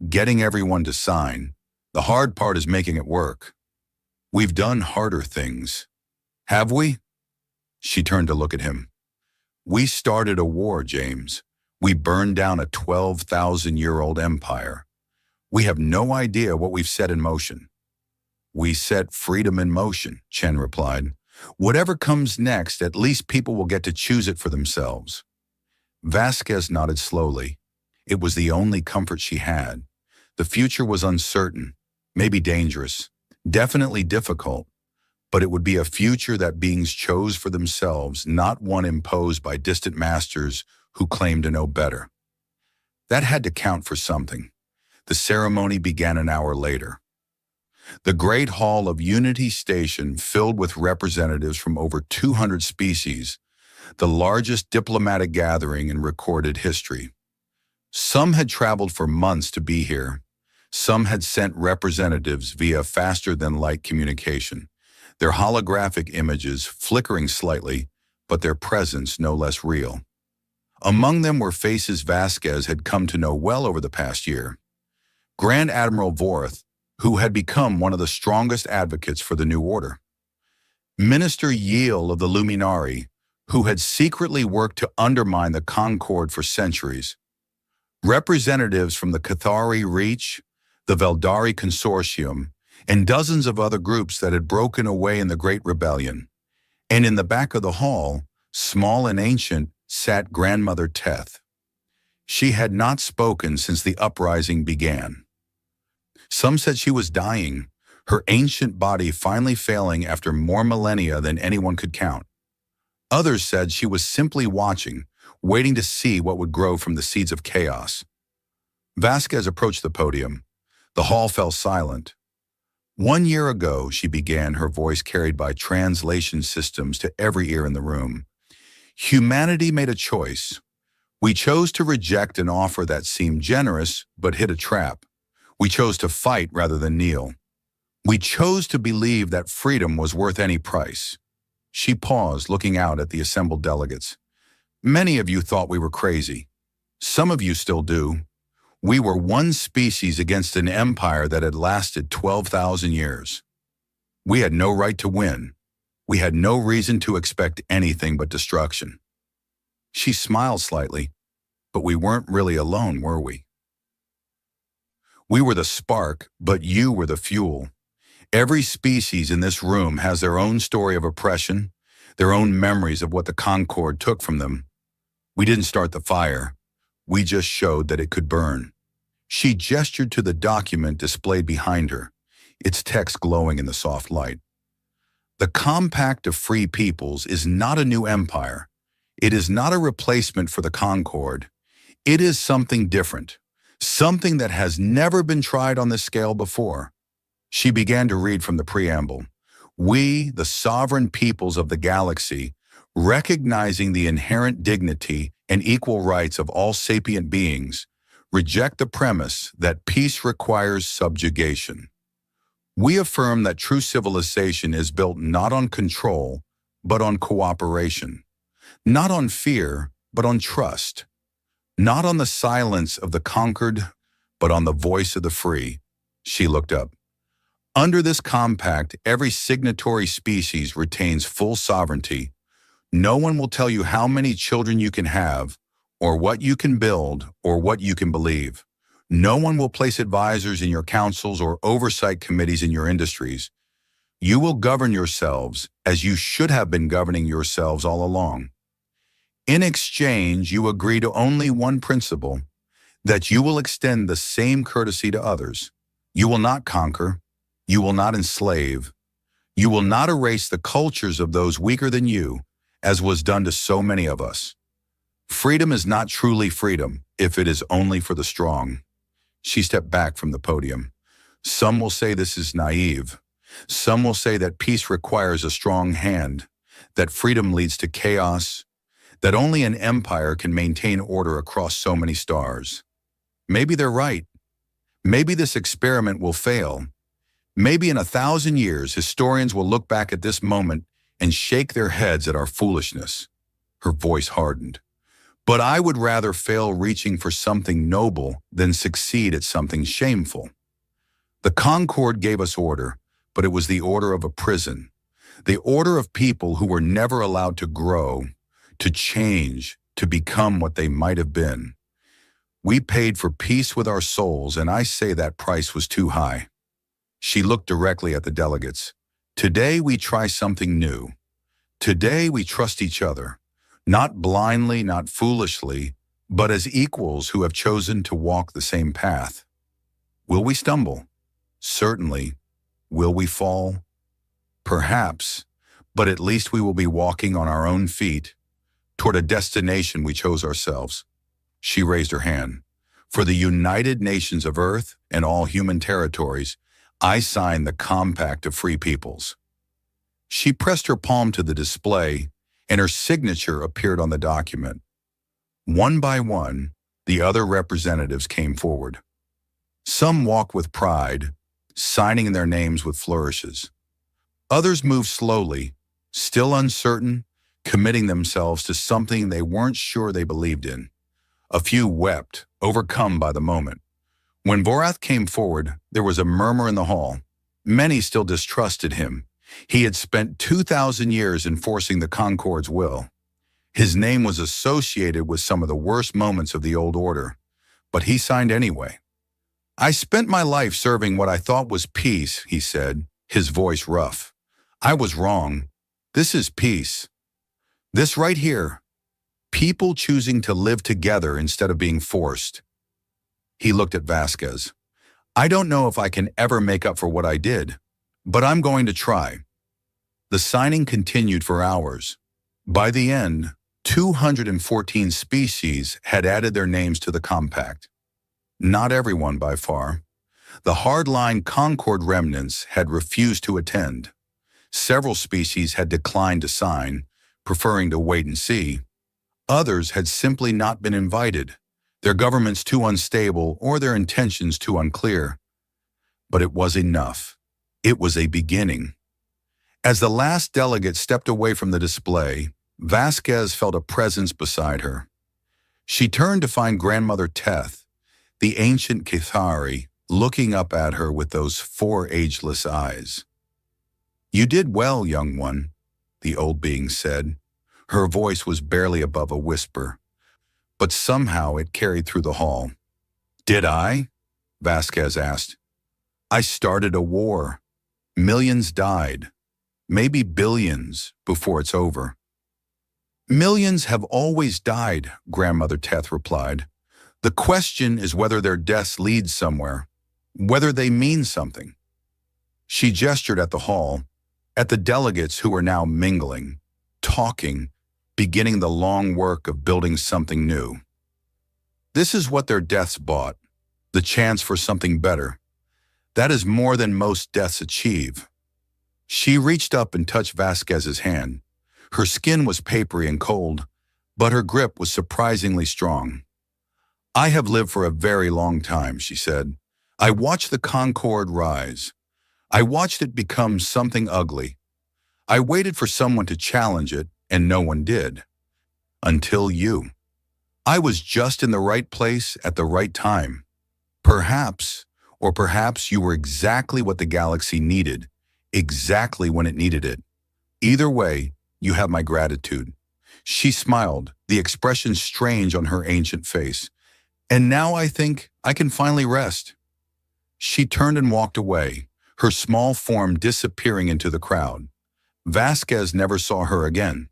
[SPEAKER 1] getting everyone to sign. The hard part is making it work. We've done harder things." "Have we?" She turned to look at him. "We started a war, James. We burned down a 12,000-year-old empire. We have no idea what we've set in motion." "We set freedom in motion," Chen replied. "Whatever comes next, at least people will get to choose it for themselves." Vasquez nodded slowly. It was the only comfort she had. The future was uncertain, maybe dangerous, definitely difficult, but it would be a future that beings chose for themselves, not one imposed by distant masters who claimed to know better. That had to count for something. The ceremony began an hour later. The great hall of Unity Station filled with representatives from over 200 species, the largest diplomatic gathering in recorded history. Some had traveled for months to be here. Some had sent representatives via faster-than-light communication, their holographic images flickering slightly, but their presence no less real. Among them were faces Vasquez had come to know well over the past year. Grand Admiral Vorth, who had become one of the strongest advocates for the New Order. Minister Yiel of the Luminari, who had secretly worked to undermine the Concord for centuries. Representatives from the Cathari Reach, the Veldari Consortium, and dozens of other groups that had broken away in the Great Rebellion. And in the back of the hall, small and ancient, sat Grandmother Teth. She had not spoken since the uprising began. Some said she was dying, her ancient body finally failing after more millennia than anyone could count. Others said she was simply watching, waiting to see what would grow from the seeds of chaos. Vasquez approached the podium. The hall fell silent. "1 year ago," she began, her voice carried by translation systems to every ear in the room, "humanity made a choice. We chose to reject an offer that seemed generous but hit a trap. We chose to fight rather than kneel. We chose to believe that freedom was worth any price." She paused, looking out at the assembled delegates. "Many of you thought we were crazy. Some of you still do. We were one species against an empire that had lasted 12,000 years. We had no right to win. We had no reason to expect anything but destruction." She smiled slightly, "But we weren't really alone, were we? We were the spark, but you were the fuel. Every species in this room has their own story of oppression, their own memories of what the Concord took from them. We didn't start the fire. We just showed that it could burn." She gestured to the document displayed behind her, its text glowing in the soft light. "The Compact of Free Peoples is not a new empire. It is not a replacement for the Concord. It is something different, something that has never been tried on this scale before." She began to read from the preamble. "We, the sovereign peoples of the galaxy, recognizing the inherent dignity and equal rights of all sapient beings, reject the premise that peace requires subjugation. We affirm that true civilization is built not on control, but on cooperation. Not on fear, but on trust. Not on the silence of the conquered, but on the voice of the free. She looked up. Under this compact, every signatory species retains full sovereignty. No one will tell you how many children you can have, or what you can build, or what you can believe. No one will place advisors in your councils or oversight committees in your industries. You will govern yourselves as you should have been governing yourselves all along. In exchange, you agree to only one principle, that you will extend the same courtesy to others. You will not conquer. You will not enslave. You will not erase the cultures of those weaker than you, as was done to so many of us. Freedom is not truly freedom if it is only for the strong. She stepped back from the podium. Some will say this is naive. Some will say that peace requires a strong hand, that freedom leads to chaos, that only an empire can maintain order across so many stars. Maybe they're right. Maybe this experiment will fail. Maybe in 1,000 years, historians will look back at this moment and shake their heads at our foolishness. Her voice hardened. But I would rather fail reaching for something noble than succeed at something shameful. The Concord gave us order, but it was the order of a prison, the order of people who were never allowed to grow, to change, to become what they might have been. We paid for peace with our souls, and I say that price was too high. She looked directly at the delegates. Today we try something new. Today we trust each other, not blindly, not foolishly, but as equals who have chosen to walk the same path. Will we stumble? Certainly. Will we fall? Perhaps, but at least we will be walking on our own feet toward a destination we chose ourselves. She raised her hand. For the United Nations of Earth and all human territories, I sign the Compact of Free Peoples. She pressed her palm to the display, and her signature appeared on the document. One by one, the other representatives came forward. Some walked with pride, signing their names with flourishes. Others moved slowly, still uncertain, committing themselves to something they weren't sure they believed in. A few wept, overcome by the moment. When Vorath came forward, there was a murmur in the hall. Many still distrusted him. He had spent 2,000 years enforcing the Concord's will. His name was associated with some of the worst moments of the old order, but he signed anyway. I spent my life serving what I thought was peace, he said, his voice rough. I was wrong. This is peace. This right here. People choosing to live together instead of being forced. He looked at Vasquez. I don't know if I can ever make up for what I did, but I'm going to try. The signing continued for hours. By the end, 214 species had added their names to the compact. Not everyone by far. The hardline Concord remnants had refused to attend. Several species had declined to sign, preferring to wait and see. Others had simply not been invited, their governments too unstable or their intentions too unclear. But it was enough. It was a beginning. As the last delegate stepped away from the display, Vasquez felt a presence beside her. She turned to find Grandmother Teth, the ancient Kithari, looking up at her with those 4 ageless eyes. You did well, young one, the old being said. Her voice was barely above a whisper, but somehow it carried through the hall. Did I? Vasquez asked. I started a war. Millions died, maybe billions, before it's over. Millions have always died, Grandmother Teth replied. The question is whether their deaths lead somewhere, whether they mean something. She gestured at the hall, at the delegates who were now mingling, talking, beginning the long work of building something new. This is what their deaths bought, the chance for something better. That is more than most deaths achieve. She reached up and touched Vasquez's hand. Her skin was papery and cold, but her grip was surprisingly strong. I have lived for a very long time, she said. I watched the Concord rise. I watched it become something ugly. I waited for someone to challenge it, and no one did. Until you. I was just in the right place at the right time. Perhaps, or perhaps you were exactly what the galaxy needed, exactly when it needed it. Either way, you have my gratitude. She smiled, the expression strange on her ancient face. And now I think I can finally rest. She turned and walked away, her small form disappearing into the crowd. Vasquez never saw her again.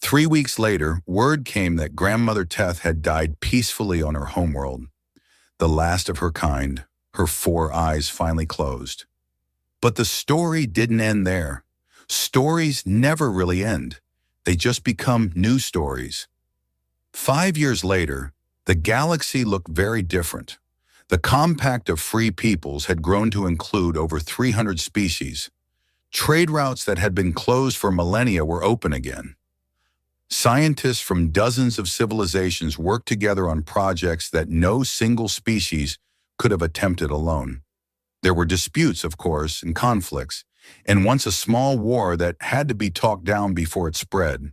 [SPEAKER 1] 3 weeks later, word came that Grandmother Teth had died peacefully on her homeworld. The last of her kind, her 4 eyes finally closed. But the story didn't end there. Stories never really end. They just become new stories. 5 years later, the galaxy looked very different. The compact of free peoples had grown to include over 300 species. Trade routes that had been closed for millennia were open again. Scientists from dozens of civilizations worked together on projects that no single species could have attempted alone. There were disputes, of course, and conflicts, and once a small war that had to be talked down before it spread.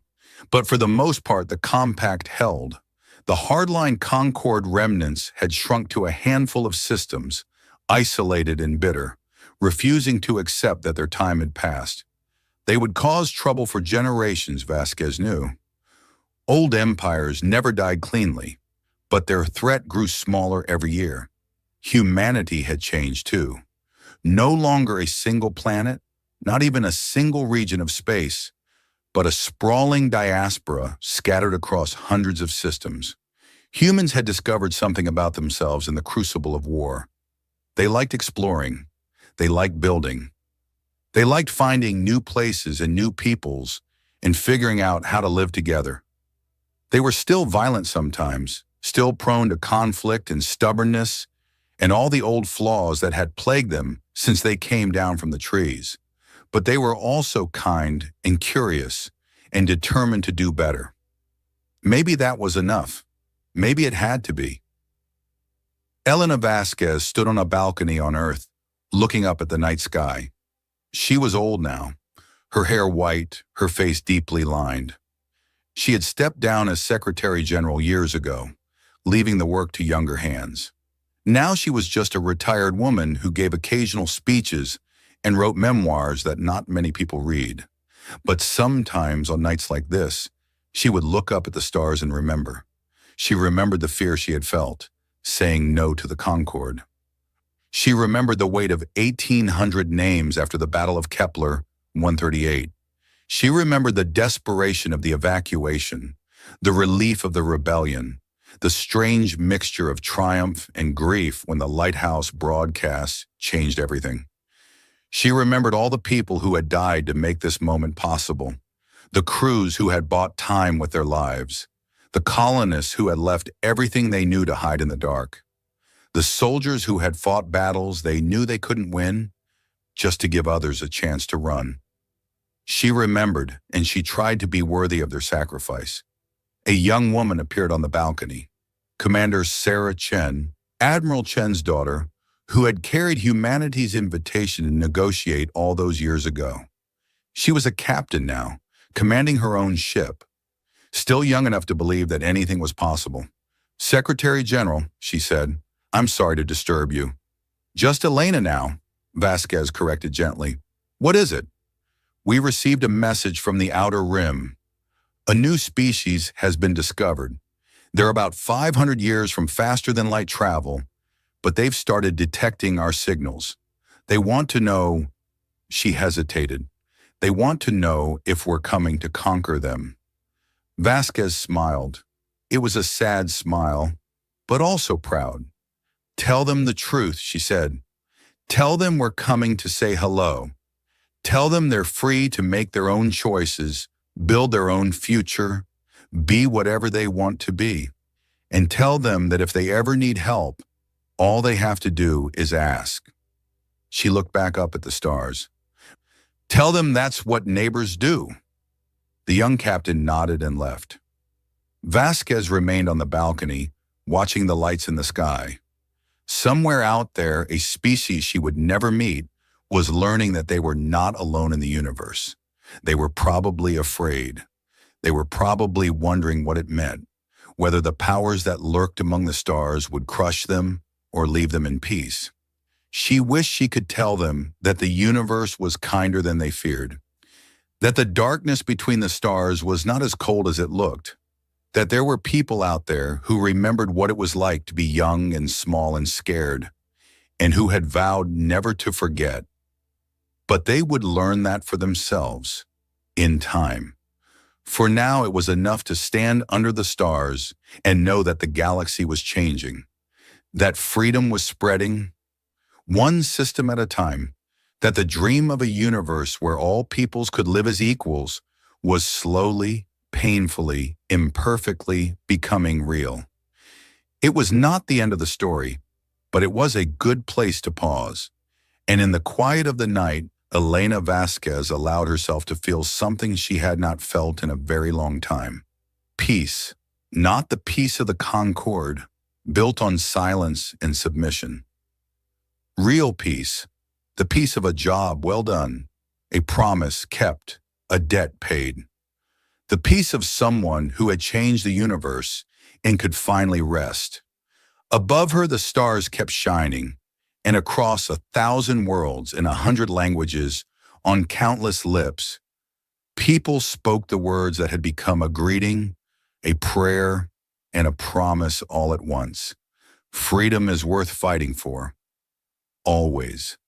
[SPEAKER 1] But for the most part, the compact held. The hardline Concord remnants had shrunk to a handful of systems, isolated and bitter, refusing to accept that their time had passed. They would cause trouble for generations, Vasquez knew. Old empires never died cleanly, but their threat grew smaller every year. Humanity had changed too. No longer a single planet, not even a single region of space, but a sprawling diaspora scattered across hundreds of systems. Humans had discovered something about themselves in the crucible of war. They liked exploring. They liked building. They liked finding new places and new peoples and figuring out how to live together. They were still violent sometimes, still prone to conflict and stubbornness and all the old flaws that had plagued them since they came down from the trees. But they were also kind and curious and determined to do better. Maybe that was enough. Maybe it had to be. Elena Vasquez stood on a balcony on Earth, looking up at the night sky. She was old now, her hair white, her face deeply lined. She had stepped down as Secretary General years ago, leaving the work to younger hands. Now she was just a retired woman who gave occasional speeches and wrote memoirs that not many people read. But sometimes on nights like this, she would look up at the stars and remember. She remembered the fear she had felt, saying no to the Concorde. She remembered the weight of 1,800 names after the Battle of Kepler 138. She remembered the desperation of the evacuation, the relief of the rebellion, the strange mixture of triumph and grief when the lighthouse broadcast changed everything. She remembered all the people who had died to make this moment possible, the crews who had bought time with their lives, the colonists who had left everything they knew to hide in the dark, the soldiers who had fought battles they knew they couldn't win just to give others a chance to run. She remembered, and she tried to be worthy of their sacrifice. A young woman appeared on the balcony, Commander Sarah Chen, Admiral Chen's daughter, who had carried humanity's invitation to negotiate all those years ago. She was a captain now, commanding her own ship, still young enough to believe that anything was possible. "Secretary General," she said, "I'm sorry to disturb you." "Just Elena now," Vasquez corrected gently. "What is it?" "We received a message from the Outer Rim. A new species has been discovered. They're about 500 years from faster-than-light travel, but they've started detecting our signals. They want to know—" She hesitated. "They want to know if we're coming to conquer them." Vasquez smiled. It was a sad smile, but also proud. "Tell them the truth," she said. "Tell them we're coming to say hello. Tell them they're free to make their own choices, build their own future, be whatever they want to be. And tell them that if they ever need help, all they have to do is ask." She looked back up at the stars. "Tell them that's what neighbors do." The young captain nodded and left. Vasquez remained on the balcony, watching the lights in the sky. Somewhere out there, a species she would never meet was learning that they were not alone in the universe. They were probably afraid. They were probably wondering what it meant, whether the powers that lurked among the stars would crush them or leave them in peace. She wished she could tell them that the universe was kinder than they feared, that the darkness between the stars was not as cold as it looked, that there were people out there who remembered what it was like to be young and small and scared, and who had vowed never to forget. But they would learn that for themselves, in time. For now, it was enough to stand under the stars and know that the galaxy was changing, that freedom was spreading, one system at a time, that the dream of a universe where all peoples could live as equals was slowly, painfully, imperfectly becoming real. It was not the end of the story, but it was a good place to pause. And in the quiet of the night, Elena Vasquez allowed herself to feel something she had not felt in a very long time. Peace, not the peace of the Concord, built on silence and submission. Real peace, the peace of a job well done, a promise kept, a debt paid. The peace of someone who had changed the universe and could finally rest. Above her, the stars kept shining, and across 1,000 worlds in 100 languages, on countless lips, people spoke the words that had become a greeting, a prayer, and a promise all at once. Freedom is worth fighting for. Always.